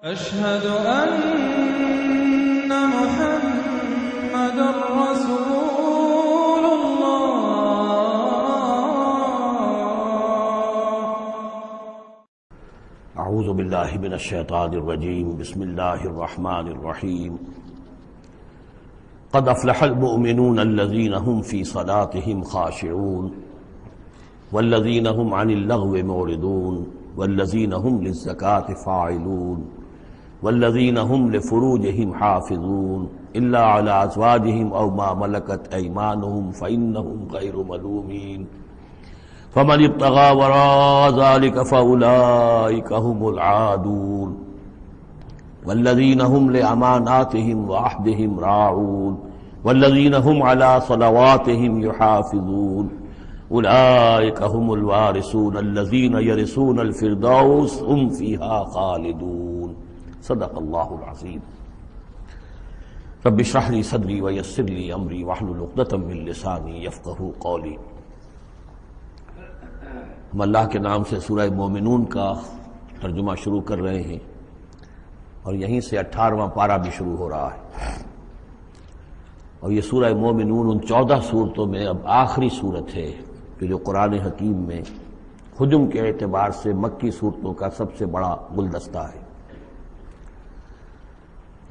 أشهد أن محمد رسول الله. أعوذ بالله من الشيطان الرجيم. بسم الله الرحمن الرحيم. قد أفلح المؤمنون الذين هم في صلاتهم خاشعون والذين هم عن اللغو معرضون والذين هم للزكاة فاعلون والذين هم لفروجهم حافظون إلا على أزواجهم أو ما ملكت أيمانهم فإنهم غير ملومين فمن ابتغى وراء ذلك فأولئك هم العادون والذين هم لأماناتهم وعهدهم راعون والذين هم على صلواتهم يحافظون أولئك هم الوارثون الذين يرثون الفردوس هم فيها خالدون. صدق اللہ العظیم. رب اشرح لي صدری ويسر لي امری واحلل عقدۃ من لسانی یفقہوا قولی. ہم اللہ کے نام سے سورہ مومنون کا ترجمہ شروع کر رہے ہیں اور یہیں سے 18واں پارہ بھی شروع ہو رہا ہے. اور یہ سورہ مومنون ان 14 صورتوں میں اب آخری صورت ہے کہ جو قرآن حکیم میں حجم کے اعتبار سے مکی صورتوں کا سب سے بڑا گلدستہ ہے.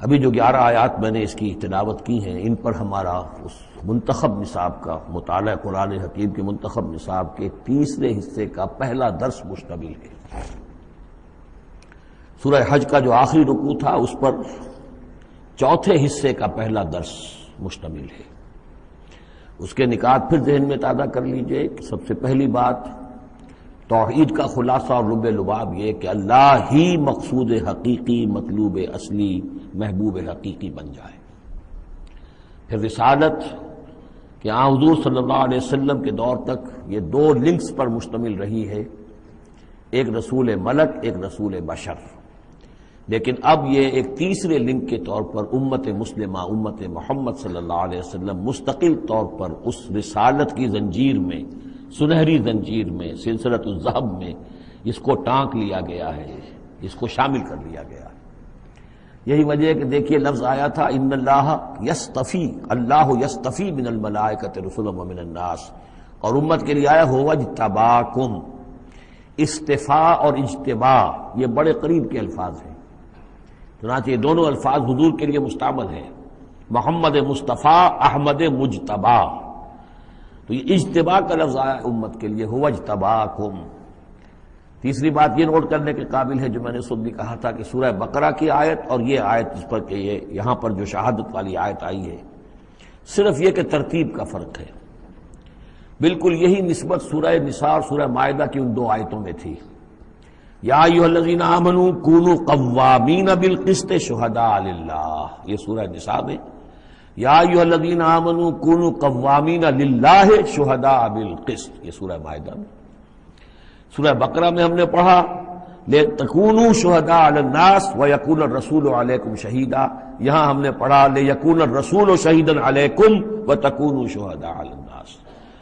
ابھی جو 11 آیات میں نے اس کی تلاوت کی ہیں، ان پر ہمارا اس منتخب نصاب کا مطالعہ قرآن حکیم کے منتخب نصاب کے تیسرے حصے کا پہلا درس مشتمل ہے. سورہ حج کا جو آخری رکوع تھا اس پر چوتھے حصے کا پہلا درس مشتمل ہے. اس کے نکات پھر ذہن میں تازہ کر لیجئے کہ سب سے پہلی بات توحید کا خلاصہ اور لب لباب یہ کہ اللہ ہی مقصود حقیقی، مطلوب اصلی، محبوب حقیقی بن جائے. پھر رسالت کہ حضور صلی اللہ علیہ وسلم کے دور تک یہ 2 لنکس پر مشتمل رہی ہے، ایک رسول ملک، ایک رسول بشر. لیکن اب یہ ایک تیسرے لنک کے طور پر امت مسلمہ، امت محمد صلی اللہ علیہ وسلم مستقل طور پر اس رسالت کی زنجیر میں، سنہری زنجیر میں، سلسلۃ الذہب میں اس کو ٹانک لیا گیا ہے، اس کو شامل کر لیا گیا ہے. یہی وجہ ہے کہ دیکھیے لفظ آیا تھا ان اللہ یصطفی، اللہ یصطفی من الملائکۃ رسلا ومن الناس، اور امت کے لیے آیا هو اجتباکم. استفاء اور اجتباء یہ بڑے قریب کے الفاظ ہیں، چنانچہ یہ دونوں الفاظ حضور کے لیے مستعمل ہیں، محمد مصطفیٰ، احمد مجتبی. تو یہ اجتباء کا لفظ آیا امت کے لیے هو اجتباکم. تیسری بات یہ نوٹ کرنے کے قابل ہے جو میں نے صبح بھی کہا تھا کہ سورہ بقرہ کی آیت اور یہ آیت جس پر کہ یہ یہاں پر جو شہادت والی آیت آئی ہے، صرف یہ کہ ترتیب کا فرق ہے. بالکل یہی نسبت سورہ نساء اور سورہ مائدہ کی ان 2 آیتوں میں تھی. یا ایھا الذین آمنوا کونوا قوامین بالقسط شہداء للہ، یہ سورہ نساء میں. یا ایھا الذین آمنوا کونوا قوامین للہ شہداء بالقسط، یہ سورہ مائدہ میں. سورہ بقرہ میں ہم نے پڑھا لِتَكُونُوا شُهَدَاءَ عَلَى النَّاسِ وَيَكُونَ الرَّسُولُ عَلَيْكُمْ شَهِيدًا. یہاں ہم نے پڑھا لِيَكُونَ الرَّسُولُ شَهِيدًا عَلَيْكُمْ وَتَكُونُوا شُهَدَاءَ عَلَى النَّاسِ.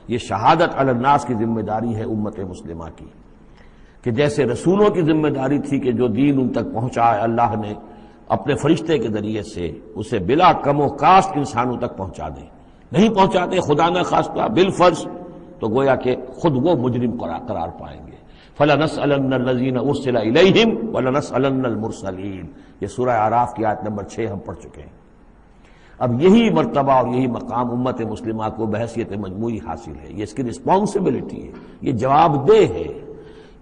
یہ شہادت علی الناس کی ذمہ داری ہے امت مسلمہ کی، کہ جیسے رسولوں کی ذمہ داری تھی کہ جو دین ان تک پہنچائے اللہ نے اپنے فرشتے کے ذریعے سے اسے بلا کم و کاسٹ انسانوں تک پہنچا دیں. نہیں پہنچاتے خدا نہ خواستہ بالفرض تو گویا کہ خود وہ مجرم قرار پائیں گے. فَلَنَسْأَلَنَّ الَّذِينَ أُرْسِلَ إِلَيْهِمْ وَلَنَسْأَلَنَّ الْمُرْسَلِينَ. یہ سورہ اعراف کی آیت نمبر 6 ہم پڑھ چکے ہیں. اب یہی مرتبہ اور یہی مقام امت مسلمہ کو بحیثیت مجموعی حاصل ہے. یہ اس کی رسپانسبلٹی ہے، یہ جواب دہ ہے.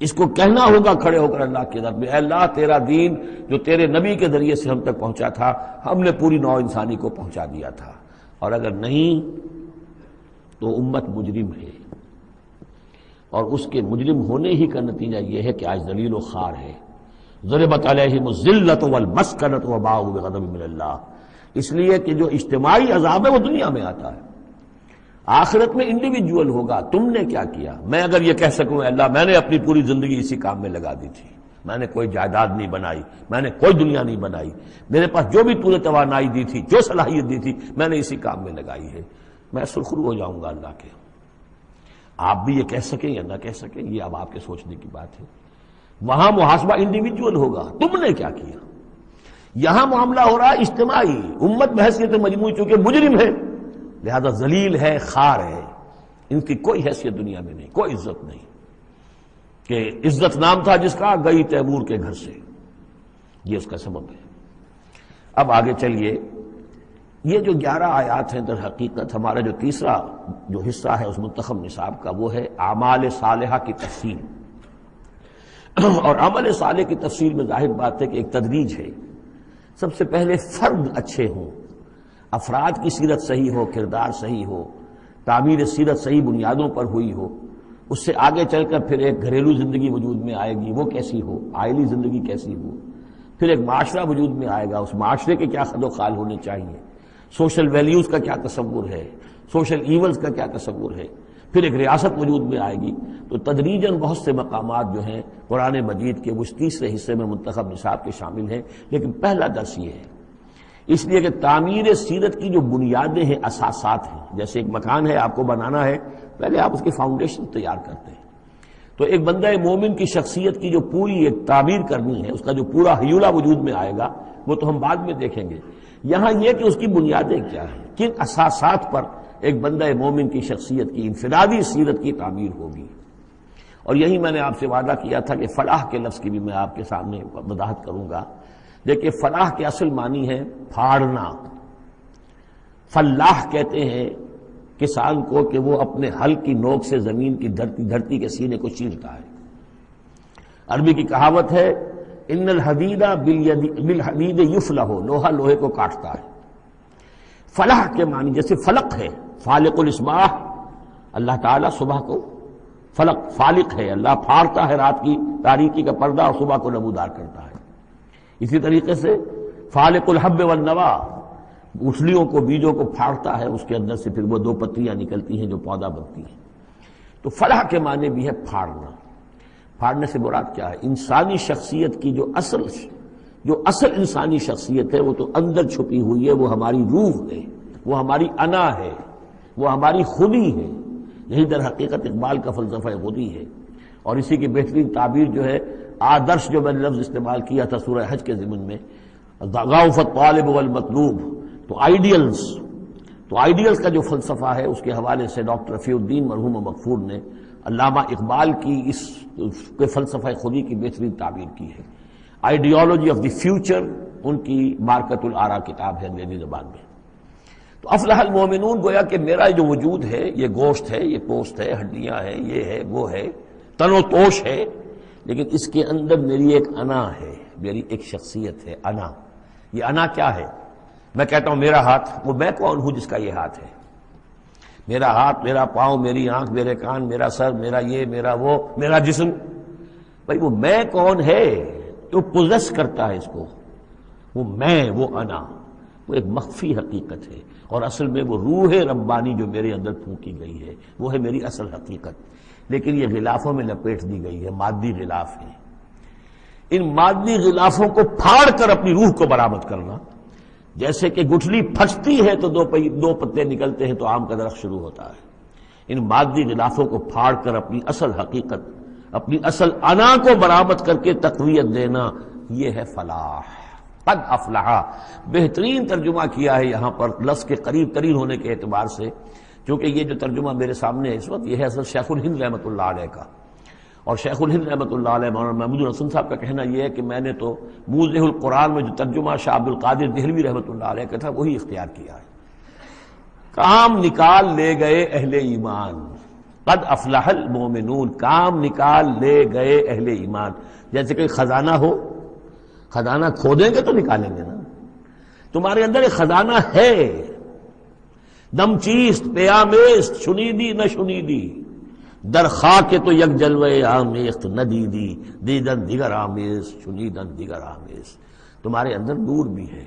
اس کو کہنا ہوگا کھڑے ہو کر اللہ کی عزت میں، اے اللہ تیرا دین جو تیرے نبی کے ذریعے سے ہم تک پہنچا تھا، ہم نے پوری نوع انسانی کو پہنچا دیا تھا، اور اگر نہیں تو امت مجرم ہے. اور اس کے مجرم ہونے ہی کا نتیجہ یہ ہے کہ آج ذلیل و خوار ہے. ضربت علیہم الذلۃ والمسکنۃ وباءوا بغضب من اللہ. اس لیے کہ جو اجتماعی عذاب ہے وہ دنیا میں آتا ہے، آخرت میں انڈیویجول ہوگا. تم نے کیا کیا؟ میں اگر یہ کہہ سکوں اللہ میں نے اپنی پوری زندگی اسی کام میں لگا دی تھی، میں نے کوئی جائیداد نہیں بنائی، میں نے کوئی دنیا نہیں بنائی، میرے پاس جو بھی تو نے توانائی دی تھی، جو صلاحیت دی تھی، میں نے اسی کام میں لگائی ہے، میں سرخرو ہو جاؤں گا اللہ کے. آپ بھی یہ کہہ سکیں یا نہ کہہ سکیں یہ اب آپ کے سوچنے کی بات ہے. وہاں محاسبہ انڈیویجول ہوگا، تم نے کیا کیا. یہاں معاملہ ہو رہا ہے اجتماعی، امت بحیثیت مجموعی چونکہ مجرم ہے لہذا ذلیل ہے، خار ہے، ان کی کوئی حیثیت دنیا میں نہیں، کوئی عزت نہیں، کہ عزت نام تھا جس کا گئی تیمور کے گھر سے، یہ اس کا سبب ہے۔ اب آگے چلیے، یہ جو 11 آیات ہیں در حقیقت ہمارا جو تیسرا جو حصہ ہے اس منتخب نصاب کا، وہ ہے اعمال صالحہ کی تفصیل۔ اور عمل صالح کی تفصیل میں ظاہر بات ہے کہ ایک تدریج ہے۔ سب سے پہلے فرد اچھے ہوں، افراد کی سیرت صحیح ہو، کردار صحیح ہو، تعمیر سیرت صحیح بنیادوں پر ہوئی ہو، اس سے آگے چل کر پھر ایک گھریلو زندگی وجود میں آئے گی، وہ کیسی ہو، عائلی زندگی کیسی ہو، پھر ایک معاشرہ وجود میں آئے گا، اس معاشرے کے کیا خد و خال ہونے چاہیے، سوشل ویلیوز کا کیا تصور ہے، سوشل ایونز کا کیا تصور ہے، پھر ایک ریاست وجود میں آئے گی۔ تو تدریجاً بہت سے مقامات جو ہیں قرآن مجید کے اس تیسرے حصے میں منتخب نصاب کے شامل ہیں، لیکن پہلا درس یہ ہے، اس لیے کہ تعمیر سیرت کی جو بنیادیں ہیں، اساسات ہیں، جیسے ایک مکان ہے آپ کو بنانا ہے، پہلے آپ اس کی فاؤنڈیشن تیار کرتے ہیں، تو ایک بندہ مومن کی شخصیت کی جو پوری ایک تعبیر کرنی ہے، اس کا جو پورا حیولہ وجود میں آئے گا وہ تو ہم بعد میں دیکھیں گے۔ یہاں یہ کہ اس کی بنیادیں کیا ہیں، کن اساسات پر ایک بندہ مومن کی شخصیت کی انفرادی سیرت کی تعمیر ہوگی۔ اور یہی میں نے آپ سے وعدہ کیا تھا کہ فلاح کے لفظ کی بھی میں آپ کے سامنے وضاحت کروں گا۔ دیکھیے فلاح کے اصل معنی ہے پھاڑنا۔ فلاح کہتے ہیں کسان کو کہ وہ اپنے ہل کی نوک سے زمین کی دھرتی کے سینے کو چیرتا ہے۔ عربی کی کہاوت ہے ان الحدید بالحدید یفلح، لوہا لوہے کو کاٹتا ہے۔ فلاح کے معنی جیسے فلق ہے، فالق الاسباح، اللہ تعالیٰ صبح کو فلق فالق ہے، اللہ پھاڑتا ہے رات کی تاریکی کا پردہ اور صبح کو نمودار کرتا ہے۔ اسی طریقے سے فالق الحب والنوا، گٹھلیوں کو بیجوں کو پھاڑتا ہے، اس کے اندر سے پھر وہ 2 پتیاں نکلتی ہیں جو پودا بنتی ہیں۔ تو فلاح کے معنی بھی ہے پھاڑنا۔ پھاڑنے سے مراد کیا ہے؟ انسانی شخصیت کی جو اصل انسانی شخصیت ہے وہ تو اندر چھپی ہوئی ہے، وہ ہماری روح ہے، وہ ہماری انا ہے، وہ ہماری خودی ہے۔ یہی در حقیقت اقبال کا فلسفہ خودی ہے، اور اسی کی بہترین تعبیر جو ہے آدرش، جو میں نے لفظ استعمال کیا تھا سورہ حج کے ضمن میں، ضعف الطالب والمطلوب، تو آئیڈیلز کا جو فلسفہ ہے اس کے حوالے سے ڈاکٹر رفیع الدین مرحوم و مغفور نے علامہ اقبال کی اس کے فلسفہ خودی کی بہترین تعبیر کی ہے۔ آئیڈیالوجی آف دی فیوچر ان کی مارکت الآراء کتاب ہے انگریزی زبان میں۔ تو افلح المومنون، گویا کہ میرا جو وجود ہے یہ گوشت ہے، یہ پوست ہے، ہڈیاں ہیں، یہ ہے وہ ہے، تن و توش ہے، لیکن اس کے اندر میری ایک انا ہے، میری ایک شخصیت ہے، انا۔ یہ انا کیا ہے؟ میں کہتا ہوں میرا ہاتھ، وہ میں کون ہوں جس کا یہ ہاتھ ہے؟ میرا ہاتھ، میرا پاؤں، میری آنکھ، میرے کان، میرا سر، میرا یہ، میرا وہ، میرا جسم، بھائی وہ میں کون ہے جو پوزیس کرتا ہے اس کو؟ وہ میں، وہ انا، وہ ایک مخفی حقیقت ہے، اور اصل میں وہ روح ربانی جو میرے اندر پھونکی گئی ہے وہ ہے میری اصل حقیقت، لیکن یہ غلافوں میں لپیٹ دی گئی ہے، مادی غلاف ہے۔ ان مادی غلافوں کو پھاڑ کر اپنی روح کو برآمد کرنا، جیسے کہ گٹھلی پھٹتی ہے تو 2 پتے نکلتے ہیں تو آم کا درخت شروع ہوتا ہے۔ ان مادی غلافوں کو پھاڑ کر اپنی اصل حقیقت، اپنی اصل انا کو برآمد کر کے تقویت دینا، یہ ہے فلاح۔ قد افلح، بہترین ترجمہ کیا ہے یہاں پر لفظ کے قریب ترین ہونے کے اعتبار سے، کیونکہ یہ جو ترجمہ میرے سامنے ہے اس وقت یہ ہے حضرت شیخ الہند رحمۃ اللہ علیہ کا، اور شیخ الہند رحمۃ اللہ علیہ مولانا محمود الحسن صاحب کا کہنا یہ ہے کہ میں نے تو موضح القرآن میں جو ترجمہ شاہ عبد القادر دہلوی رحمۃ اللہ علیہ کا تھا وہی اختیار کیا ہے۔ کام نکال لے گئے اہل ایمان، قد افلح المومنون، کام نکال لے گئے اہل ایمان۔ جیسے کہ خزانہ ہو، خزانہ کھودیں گے تو نکالیں گے نا، تمہارے اندر ایک خزانہ ہے، دم چیست پیامیست، شنیدی نہ شنیدی، در خاک تو یک جلوے آمیخت نہ دیدی، دیدن دیگر آمیز، شنیدن دیگر آمیز۔ تمہارے اندر نور بھی ہے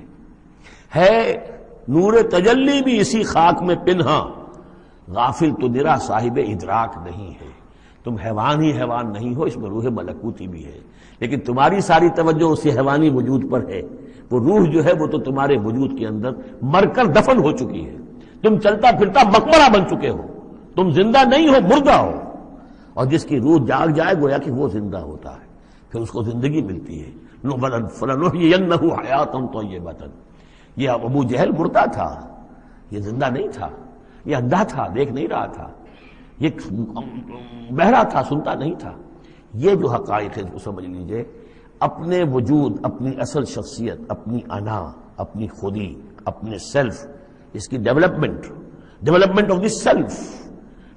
نور تجلی بھی اسی خاک میں پنہا، غافل تو نرا صاحب ادراک نہیں ہے۔ تم حیوان ہی حیوان نہیں ہو، اس میں روح ملکوتی بھی ہے، لیکن تمہاری ساری توجہ اسی حیوانی وجود پر ہے۔ وہ روح جو ہے وہ تو تمہارے وجود کے اندر مر کر دفن ہو چکی ہے، تم چلتا پھرتا مقبرہ بن چکے ہو، تم زندہ نہیں ہو، مردہ ہو۔ اور جس کی روح جاگ جائے گویا کہ وہ زندہ ہوتا ہے، پھر اس کو زندگی ملتی ہے۔ فَلَنُحْيِيَنَّهُ حَيَاةً طَيِّبَةً۔ یہ ابو جہل مردہ تھا، یہ زندہ نہیں تھا، یہ اندھا تھا، دیکھ نہیں رہا تھا، یہ بہرا تھا، سنتا نہیں تھا۔ یہ جو حقائق ہے اس کو سمجھ لیجئے، اپنے وجود، اپنی اصل شخصیت، اپنی انا، اپنی خودی، اپنے سیلف، اس کی development of the self,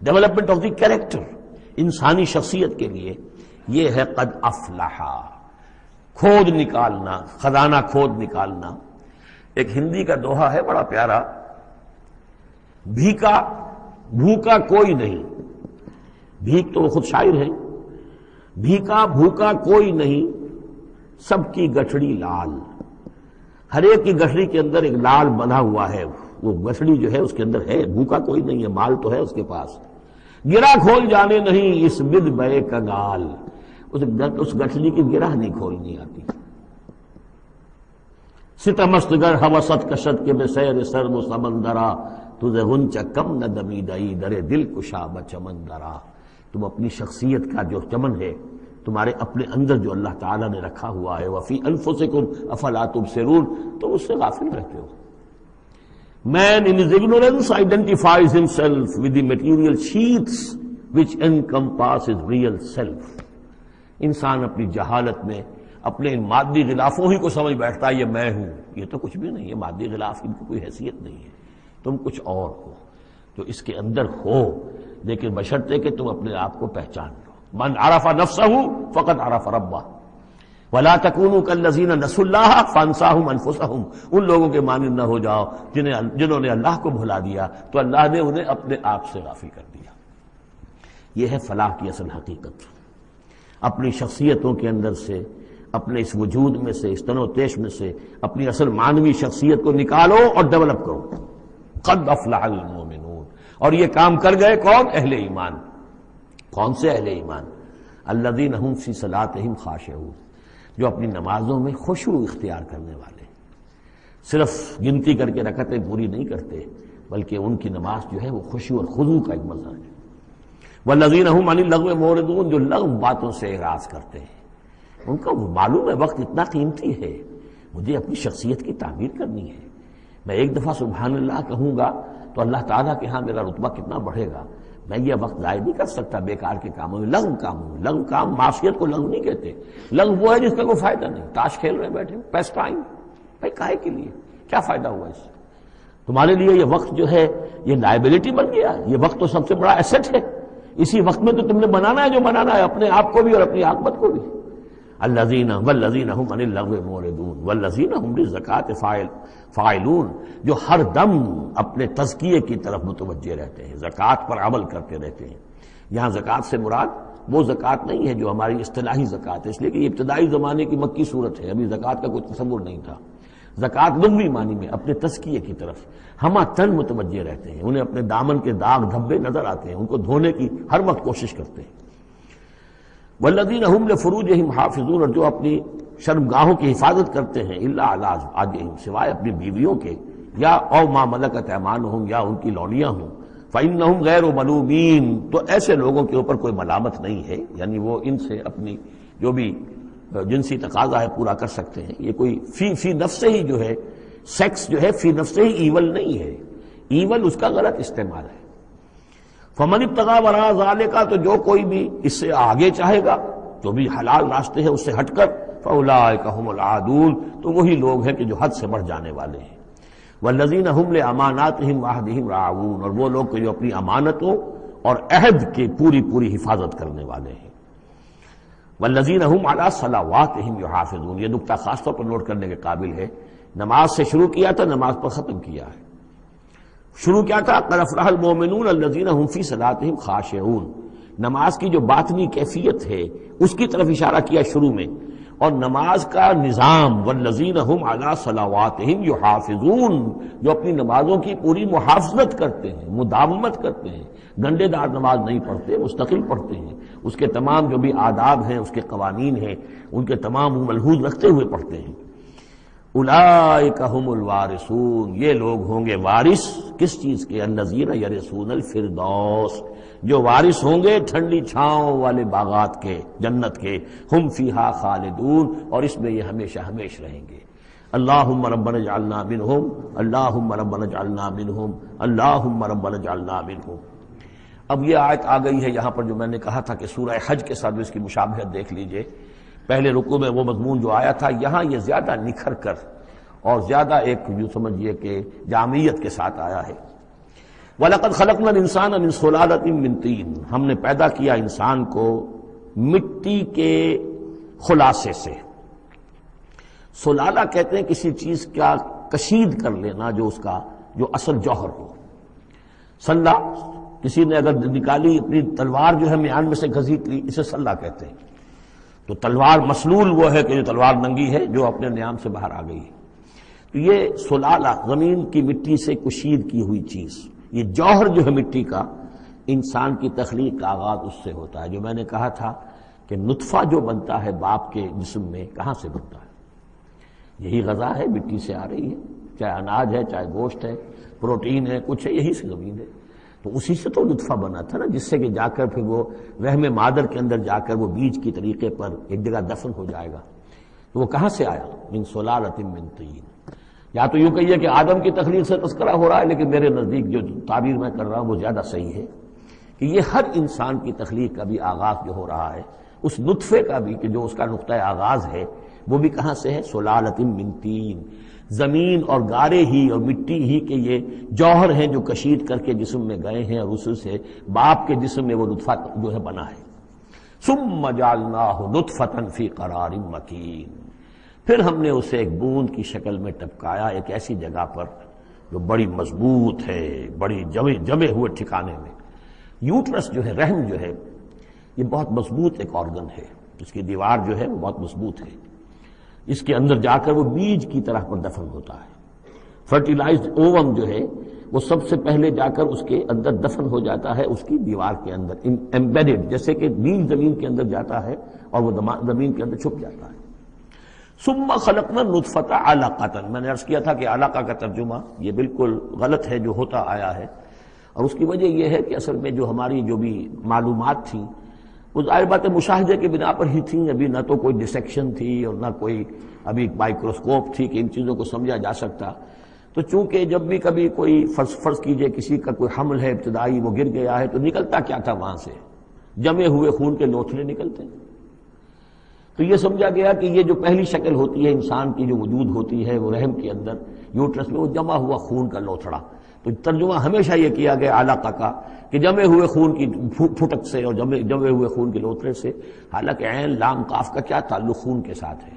development of the character, انسانی شخصیت کے لیے یہ ہے قد افلح، کھود نکالنا، خزانہ کھود نکالنا۔ ایک ہندی کا دوہا ہے بڑا پیارا، بھوکا کوئی نہیں، بھیک تو وہ خود شاعر ہے، بھوکا کوئی نہیں، سب کی گٹھڑی لال۔ ہر ایک کی گٹھڑی کے اندر ایک لال بندھا ہوا ہے، وہ گٹھڑی جو ہے اس کے اندر ہے، بھوکا کوئی نہیں ہے، مال تو ہے اس کے پاس۔ گرہ کھول جانے نہیں اس بد بے کنگال، اس گٹھڑی کی گرہ نہیں کھولنی آتی۔ ستمست گر ہوست کشت کے بے سیر سرد و سمندرا، تجھے غنچہ کم نہ دمیدئی درے دل کشا بچمندرا۔ تم اپنی شخصیت کا جو چمن ہے تمہارے اپنے اندر جو اللہ تعالیٰ نے رکھا ہوا ہے، وفی انفسکم افلا تبصرون، تم اس سے غافل رہتے ہو۔ Man in his ignorance identifies himself with the material sheaths which encompass his real self۔ انسان اپنی جہالت میں اپنے ان مادی غلافوں ہی کو سمجھ بیٹھتا ہے یہ میں ہوں، یہ تو کچھ بھی نہیں ہے، مادی غلاف ان کی کوئی حیثیت نہیں ہے، تم کچھ اور ہو جو اس کے اندر ہو، لیکن بشرطے کہ تم اپنے آپ کو پہچان لو۔ من عرف نفسہ فقد عرف ربہ ولا تکونوا کالذین نسوا اللہ فانساہم انفسہم۔ ان لوگوں کے مانند نہ ہو جاؤ جنہوں نے اللہ کو بھلا دیا تو اللہ نے انہیں اپنے آپ سے غافل کر دیا۔ یہ ہے فلاح کی اصل حقیقت۔ اپنی شخصیتوں کے اندر سے، اپنے اس وجود میں سے، اس تن و تیش میں سے اپنی اصل معنوی شخصیت کو نکالو اور ڈیولپ کرو۔ قد افلح المؤمنون۔ اور یہ کام کر گئے کون؟ اہل ایمان۔ کون سے اہل ایمان؟ الذین هم فی صلاتہم خاشعون، جو اپنی نمازوں میں خشوع اختیار کرنے والے، صرف گنتی کر کے رکعتیں پوری نہیں کرتے بلکہ ان کی نماز جو ہے وہ خشوع اور خضوع کا ایک مظہر ہے۔ والذین هم عن اللغو معرضون، جو لغو باتوں سے اعراض کرتے ہیں، ان کا معلوم ہے وقت اتنا قیمتی ہے، مجھے اپنی شخصیت کی تعمیر کرنی ہے، میں ایک دفعہ سبحان اللہ کہوں گا تو اللہ تعالیٰ کے ہاں میرا رتبہ کتنا بڑھے گا، میں یہ وقت ضائع نہیں کر سکتا بیکار کے کاموں میں، لغو کاموں میں۔ لغو کام، معصیت کو لغو نہیں کہتے، لغو وہ ہے جس کا کوئی فائدہ نہیں، تاش کھیل رہے بیٹھے، پیس ٹائم، بھائی کاہے کے لیے، کیا فائدہ ہوا اس سے؟ تمہارے لیے یہ وقت جو ہے یہ لائبلٹی بن گیا، یہ وقت تو سب سے بڑا ایسٹ ہے، اسی وقت میں تو تم نے بنانا ہے جو بنانا ہے، اپنے آپ کو بھی اور اپنی عاقبت کو بھی۔ الذین والذین هم عن اللغو معرضون والذین هم للزکاۃ فاعلون، جو ہر دم اپنے تزکیے کی طرف متوجہ رہتے ہیں، زکوٰۃ پر عمل کرتے رہتے ہیں۔ یہاں زکوٰۃ سے مراد وہ زکوٰۃ نہیں ہے جو ہماری اصطلاحی زکوٰۃ ہے، اس لیے کہ یہ ابتدائی زمانے کی مکی صورت ہے، ابھی زکوٰۃ کا کوئی تصور نہیں تھا۔ زکوٰۃ لغوی معنی میں اپنے تزکیے کی طرف ہمہ تن متوجہ رہتے ہیں، انہیں اپنے دامن کے داغ دھبے نظر آتے ہیں، ان کو دھونے کی ہر وقت کوشش کرتے ہیں۔ والذین هم لفروجہم حافظون، اور جو اپنی شرمگاہوں کی حفاظت کرتے ہیں، الا علی ازواجہم، سوائے اپنی بیویوں کے، یا او ما ملکت ایمانہم، یا ان کی لونیاں ہوں، فإنہم غیر ملومین، تو ایسے لوگوں کے اوپر کوئی ملامت نہیں ہے، یعنی وہ ان سے اپنی جو بھی جنسی تقاضا ہے پورا کر سکتے ہیں۔ یہ کوئی فی نفس ہی جو ہے، سیکس جو ہے فی نفس ہی ایول نہیں ہے، ایول اس کا غلط استعمال ہے۔ فمن ابتغى وراء ذلك، تو جو کوئی بھی اس سے آگے چاہے گا، جو بھی حلال راستے ہیں اس سے ہٹ کر، فاولئک هم العادون، تو وہی لوگ ہیں کہ جو حد سے بڑھ جانے والے ہیں۔ والذین هم لاماناتهم وعهدهم راعون، اور وہ لوگ کہ جو اپنی امانتوں اور عہد کی پوری حفاظت کرنے والے ہیں۔ والذین هم علی صلواتهم یحافظون، یہ نقطہ خاص طور پر نوٹ کرنے کے قابل ہے، نماز سے شروع کیا تھا، نماز پر ختم کیا ہے۔ شروع کیا تھا؟ قد افلح المؤمنون الذین هم فی صلاتہم خاشعون، نماز کی جو باطنی کیفیت ہے اس کی طرف اشارہ کیا شروع میں، اور نماز کا نظام، والذین هم علی صلواتہم یحافظون، جو اپنی نمازوں کی پوری محافظت کرتے ہیں، مداومت کرتے ہیں، گنڈے دار نماز نہیں پڑھتے، مستقل پڑھتے ہیں، اس کے تمام جو بھی آداب ہیں، اس کے قوانین ہیں، ان کے تمام ملحوظ رکھتے ہوئے پڑھتے ہیں۔ اولئک هم الوارثون، یہ لوگ ہوں گے وارث کس چیز کے؟ الذین یرثون الفردوس، جو وارث ہوں گے ٹھنڈی چھاؤں والے باغات کے، جنت کے، ہم فیہا خالدون، اور اس میں یہ ہمیشہ ہمیش رہیں گے۔ اللہم ربنا اجعلنا منہم، اللہم ربنا اجعلنا منہم، اللہم ربنا اجعلنا منہم۔ اب یہ آیت آ گئی ہے یہاں پر جو میں نے کہا تھا کہ سورہ حج کے ساتھ اس کی مشابہت دیکھ لیجئے۔ پہلے رکوع میں وہ مضمون جو آیا تھا، یہاں یہ زیادہ نکھر کر اور زیادہ ایک جو سمجھیے کہ جامعیت کے ساتھ آیا ہے۔ وَلَقَدْ خَلَقْنَا الْإِنسَانَ مِنْ صُلَالَةٍ مِّن طِينٍ، ہم نے پیدا کیا انسان کو مٹی کے خلاصے سے۔ سلالہ کہتے ہیں کسی چیز کا کشید کر لینا جو اس کا جو اصل جوہر ہو۔ سلہ کسی نے اگر نکالی اپنی تلوار جو ہے میان میں سے گھسیٹ لی، اسے سلہ کہتے ہیں۔ تو تلوار مسلول وہ ہے کہ جو تلوار ننگی ہے جو اپنے نیام سے باہر آ گئی ہے۔ تو یہ سلالہ زمین کی مٹی سے کشید کی ہوئی چیز، یہ جوہر جو ہے مٹی کا، انسان کی تخلیق کا آغاز اس سے ہوتا ہے۔ جو میں نے کہا تھا کہ نطفہ جو بنتا ہے باپ کے جسم میں کہاں سے بنتا ہے؟ یہی غذا ہے، مٹی سے آ رہی ہے، چاہے اناج ہے، چاہے گوشت ہے، پروٹین ہے، کچھ ہے، یہی سے زمین ہے۔ تو اسی سے تو نطفہ بنا تھا نا، جس سے کہ جا کر پھر وہ رحم مادر کے اندر جا کر وہ بیج کی طریقے پر ایک جگہ دفن ہو جائے گا۔ تو وہ کہاں سے آیا؟ من صلالۃ من طین۔ یا تو یوں کہیے کہ آدم کی تخلیق سے تذکرہ ہو رہا ہے، لیکن میرے نزدیک جو تعبیر میں کر رہا ہوں وہ زیادہ صحیح ہے کہ یہ ہر انسان کی تخلیق کا بھی آغاز جو ہو رہا ہے، اس نطفے کا بھی کہ جو اس کا نقطہ آغاز ہے، وہ بھی کہاں سے ہے؟ صلالۃ من طین۔ زمین اور گارے ہی اور مٹی ہی کے یہ جوہر ہیں جو کشید کر کے جسم میں گئے ہیں، اور اس سے باپ کے جسم میں وہ نطفہ جو ہے بنا ہے۔ ثم جعلناہ نطفۃ فی قرار مکین، پھر ہم نے اسے ایک بوند کی شکل میں ٹپکایا ایک ایسی جگہ پر جو بڑی مضبوط ہے، بڑی جمے ہوئے ٹھکانے میں۔ یوٹرس جو ہے، رحم جو ہے، یہ بہت مضبوط ایک آرگن ہے، اس کی دیوار جو ہے وہ بہت مضبوط ہے۔ اس کے اندر جا کر وہ بیج کی طرح پر دفن ہوتا ہے۔ فرٹیلائزڈ اووم جو ہے وہ سب سے پہلے جا کر اس کے اندر دفن ہو جاتا ہے، اس کی دیوار کے اندر ایمبیڈڈ، جیسے کہ بیج زمین کے اندر جاتا ہے اور وہ زمین کے اندر چھپ جاتا ہے۔ ثم خلقنا النطفۃ علقۃ، میں نے عرض کیا تھا کہ علقہ کا ترجمہ یہ بالکل غلط ہے جو ہوتا آیا ہے، اور اس کی وجہ یہ ہے کہ اصل میں جو ہماری جو بھی معلومات تھیں وہ ظاہر بات ہے مشاہدے کی بنا پر ہی تھیں، ابھی نہ تو کوئی ڈسیکشن تھی اور نہ کوئی ابھی مائکروسکوپ تھی کہ ان چیزوں کو سمجھا جا سکتا۔ تو چونکہ جب بھی کبھی کوئی فرض کیجئے کسی کا کوئی حمل ہے ابتدائی، وہ گر گیا ہے، تو نکلتا کیا تھا وہاں سے؟ جمے ہوئے خون کے لوتھڑے نکلتے ہیں۔ تو یہ سمجھا گیا کہ یہ جو پہلی شکل ہوتی ہے انسان کی جو وجود ہوتی ہے وہ رحم کے اندر یوٹرس میں، وہ جمع ہوا خون کا لوتھڑا۔ تو ترجمہ ہمیشہ یہ کیا گیا علاقہ کا کہ جمے ہوئے خون کی پھٹک سے اور جمے ہوئے خون کے لوتھڑے سے، حالانکہ عین لام قاف کا کیا تعلق خون کے ساتھ ہے؟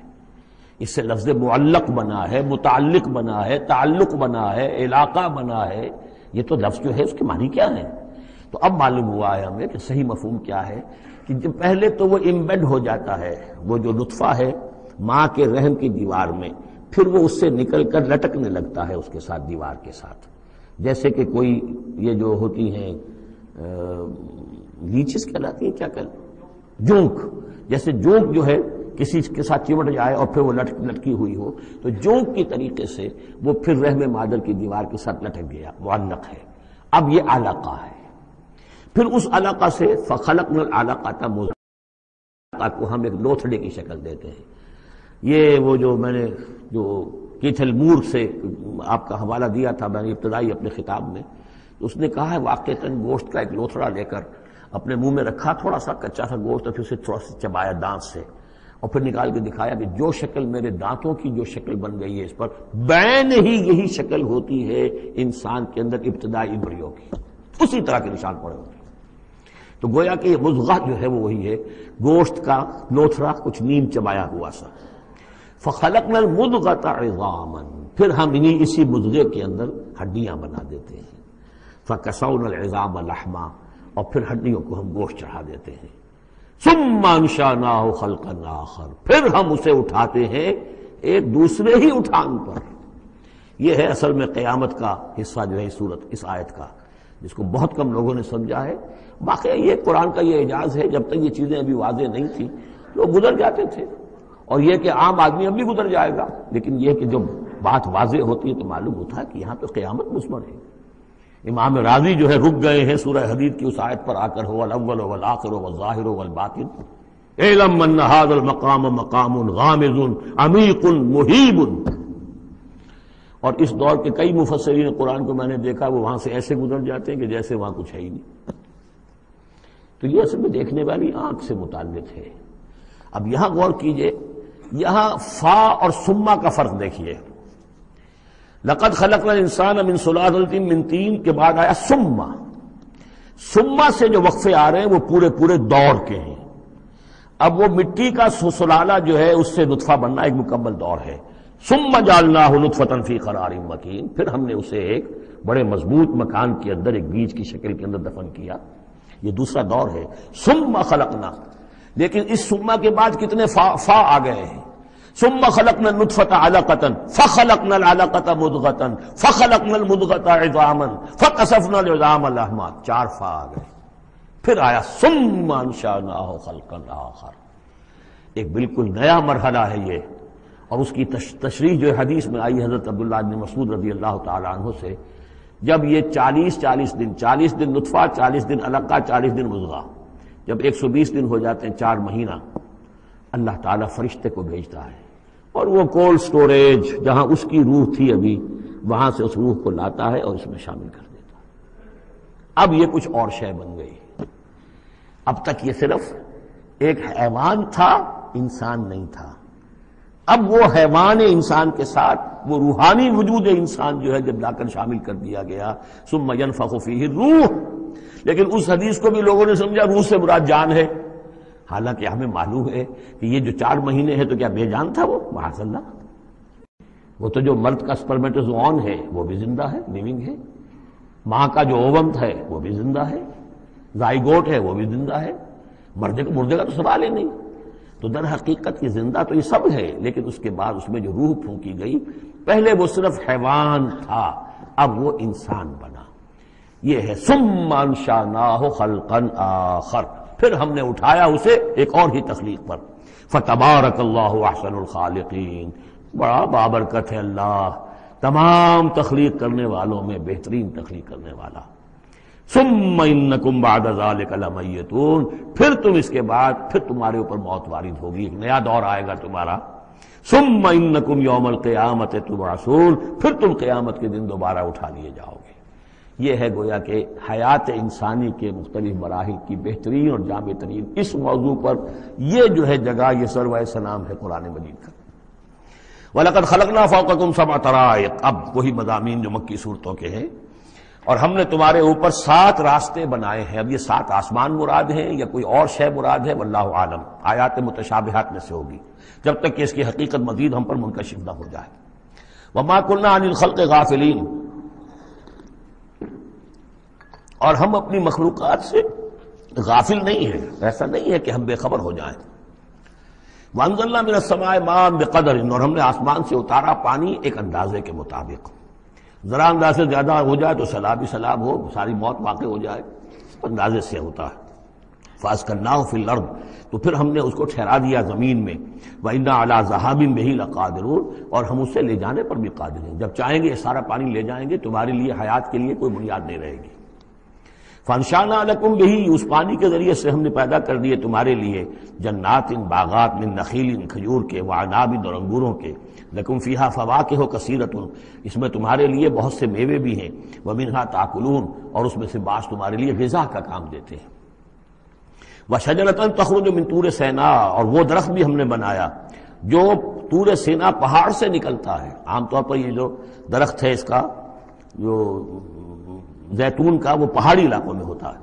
اس سے لفظ معلق بنا ہے، متعلق بنا ہے، تعلق بنا ہے، علاقہ بنا ہے۔ یہ تو لفظ جو ہے اس کے معنی کیا ہے؟ تو اب معلوم ہوا ہے ہمیں کہ صحیح مفہوم کیا ہے کہ جب پہلے تو وہ امبیڈ ہو جاتا ہے، وہ جو نطفہ ہے ماں کے رحم کی دیوار میں، پھر وہ اس سے نکل کر لٹکنے لگتا ہے اس کے ساتھ، دیوار کے ساتھ، جیسے کہ کوئی یہ جو ہوتی ہیں لیچز کہلاتی ہیں، کیا کہلاتی، جونک، جیسے جونک جو ہے کسی کے ساتھ چمٹ جائے اور پھر وہ لٹکی ہوئی ہو، تو جونک کی طریقے سے وہ پھر رحم مادر کی دیوار کے ساتھ لٹک گیا، معلق ہے۔ اب یہ علقہ ہے، پھر اس علقہ سے فخلقنا العلقۃ مضغۃ کو ہم ایک لوتھڑے کی شکل دیتے ہیں۔ یہ وہ جو میں نے جو کیتھل مور سے آپ کا حوالہ دیا تھا میں نے ابتدائی اپنے خطاب میں، اس نے کہا ہے واقعتاً گوشت کا ایک لوتھڑا لے کر اپنے منہ میں رکھا، تھوڑا سا کچا سا گوشت، اور پھر اسے تھوڑا سا چبایا دانت سے، اور پھر نکال کے دکھایا کہ جو شکل میرے دانتوں کی جو شکل بن گئی ہے اس پر بین ہی یہی شکل ہوتی ہے انسان کے اندر ابتدائی ایمبریو کی، اسی طرح کے نشان پڑے ہوتے ہیں۔ تو گویا کہ یہ مضغہ جو ہے وہ وہی ہے، گوشت کا لوتھڑا کچھ نیم چبایا ہوا سا۔ فخلقنا المضغۃ عظاما، پھر ہم اسی مضغے کے اندر ہڈیاں بنا دیتے ہیں۔ فکسونا العظام لحما، اور پھر ہڈیوں کو ہم گوشت چڑھا دیتے ہیں۔ ثم انشأناہ خلقا آخر، پھر ہم اسے اٹھاتے ہیں ایک دوسرے ہی اٹھان پر۔ یہ ہے اصل میں قیامت کا حصہ جو ہے اس آیت کا، جس کو بہت کم لوگوں نے سمجھا ہے۔ باقی یہ قرآن کا یہ اعجاز ہے، جب تک یہ چیزیں ابھی واضح نہیں تھیں لوگ گزر جاتے تھے اور یہ کہ عام آدمی اب بھی گزر جائے گا، لیکن یہ کہ جب بات واضح ہوتی ہے تو معلوم ہوتا ہے کہ یہاں تو قیامت مضمر ہے۔ امام راضی جو ہے رک گئے ہیں سورہ حدید کی اس آیت پر آ کر، هو الاول والآخر والظاہر والباطن اعلم ان هذا المقام مقام غامض عمیق محیب۔ اور اس دور کے کئی مفسرین قرآن کو میں نے دیکھا وہ وہاں سے ایسے گزر جاتے ہیں کہ جیسے وہاں کچھ ہے ہی نہیں۔ تو یہ اصل میں دیکھنے والی آنکھ سے متعلق ہے۔ اب یہاں غور کیجئے، یہاں فا اور سما کا فرق دیکھیے۔ لقد خلقنا الانسان من سلالۃ من طین کے بعد آیا سما۔ سما سے جو وقفے آ رہے ہیں وہ پورے دور کے ہیں۔ اب وہ مٹی کا سلالہ جو ہے اس سے نطفہ بننا ایک مکمل دور ہے۔ ثم جعلناہ نطفۃ فی قرار مکین، پھر ہم نے اسے ایک بڑے مضبوط مکان کے اندر ایک بیج کی شکل کے اندر دفن کیا، یہ دوسرا دور ہے۔ ثم خلقنا، لیکن اس ثم کے بعد کتنے فا آ گئے ہیں۔ ثم خلقنا النطفۃ علقۃ فخلقنا العلقۃ مضغۃ فخلقنا المضغۃ عظاما فکسونا العظام لحما، 4 فا آ گئے۔ پھر آیا ثم انشأناہ خلقا آخر، ایک بالکل نیا مرحلہ ہے یہ۔ اور اس کی تشریح جو حدیث میں آئی حضرت عبداللہ بن مسعود رضی اللہ تعالیٰ عنہ سے، جب یہ 40 دن نطفہ، 40 دن علقہ، 40 دن مضغہ، جب 120 دن ہو جاتے ہیں، 4 مہینہ، اللہ تعالیٰ فرشتے کو بھیجتا ہے اور وہ کولڈ سٹوریج جہاں اس کی روح تھی ابھی، وہاں سے اس روح کو لاتا ہے اور اس میں شامل کر دیتا ہے۔ اب یہ کچھ اور شے بن گئی۔ اب تک یہ صرف ایک حیوان تھا، انسان نہیں تھا۔ اب وہ حیوان انسان کے ساتھ وہ روحانی وجود انسان جو ہے جب لا کر شامل کر دیا گیا، ثم ينفخ فیہ الروح، لیکن اس حدیث کو بھی لوگوں نے سمجھا روح سے مراد جان ہے، حالانکہ ہمیں معلوم ہے کہ یہ جو 4 مہینے ہے تو کیا بے جان تھا وہ؟ معاذ اللہ، وہ تو جو مرد کا سپرمیٹوزوون ہے وہ بھی زندہ ہے، لیونگ ہے، ماں کا جو اووم ہے وہ بھی زندہ ہے، زائگوٹ ہے وہ بھی زندہ ہے، مردے کا تو سوال ہی نہیں۔ تو در حقیقت یہ زندہ تو یہ سب ہے، لیکن اس کے بعد اس میں جو روح پھونکی گئی، پہلے وہ صرف حیوان تھا، اب وہ انسان بنا۔ یہ ہے ثم انشأناہ خلقا آخر، پھر ہم نے اٹھایا اسے ایک اور ہی تخلیق پر۔ فتبارک اللہ احسن الخالقین، بڑا بابرکت ہے اللہ تمام تخلیق کرنے والوں میں بہترین تخلیق کرنے والا۔ ثم انکم بعد ذلک لمیتون، پھر تم اس کے بعد پھر تمہارے اوپر موت وارد ہوگی، ایک نیا دور آئے گا تمہارا۔ ثم انکم یوم القیامت تبعثون، پھر تم قیامت کے دن دوبارہ اٹھا لیے جاؤ گے۔ یہ ہے گویا کہ حیات انسانی کے مختلف مراحل کی بہترین اور جامع ترین اس موضوع پر یہ جو ہے جگہ، یہ سروۂ سلام ہے قرآن مجید کا۔ وَلَقَدْ خَلَقْنَا فَوْقَكُمْ سَبْعَ طَرَائِقَ، اب وہی مضامین جو مکی صورتوں کے ہیں، اور ہم نے تمہارے اوپر 7 راستے بنائے ہیں۔ اب یہ 7 آسمان مراد ہیں یا کوئی اور شے مراد ہے، واللہ عالم، آیات متشابہات میں سے ہوگی، جب تک کہ اس کی حقیقت مزید ہم پر منکشف نہ ہو جائے۔ وَمَا كُنَّا عَنِ الْخَلْقِ غَافِلِينَ، اور ہم اپنی مخلوقات سے غافل نہیں ہیں، ایسا نہیں ہے کہ ہم بے خبر ہو جائیں۔ وَأَنزَلْنَا مِنَ السَّمَاءِ مَاءً بِقَدَرٍ، اور ہم نے آسمان سے اتارا پانی ایک اندازے کے مطابق، ذرا اندازے زیادہ ہو جائے تو سیلاب ہی سیلاب ہو، ساری موت واقع ہو جائے، اندازے سے ہوتا ہے۔ فَأَسْكَنَّاهُ فِي الْأَرْضِ، تو پھر ہم نے اس کو ٹھہرا دیا زمین میں۔ وَإِنَّا عَلَىٰ ذَهَابٍ بِهِ لَقَادِرُونَ، اور ہم اسے لے جانے پر بھی قادر ہیں، جب چاہیں گے سارا پانی لے جائیں گے، تمہارے لیے حیات کے لیے کوئی بنیاد نہیں رہے گی۔ فَأَنشَأْنَا لَكُمْ بِهِ، اس پانی کے ذریعے سے ہم نے پیدا کر دیے تمہارے لیے جنات، باغات، من نخیل، کھجور کے، وعناب، اور انگوروں کے، لکم فیہا فواکہ کثیرۃ، اس میں تمہارے لیے بہت سے میوے بھی ہیں، ومنہا تاکلون، اور اس میں سے بعض تمہارے لیے غذا کا کام دیتے ہیں۔ وشجرۃ تخرج من طور سینا، اور وہ درخت بھی ہم نے بنایا جو طور سینا پہاڑ سے نکلتا ہے۔ عام طور پر یہ جو درخت ہے اس کا جو زیتون کا، وہ پہاڑی علاقوں میں ہوتا ہے۔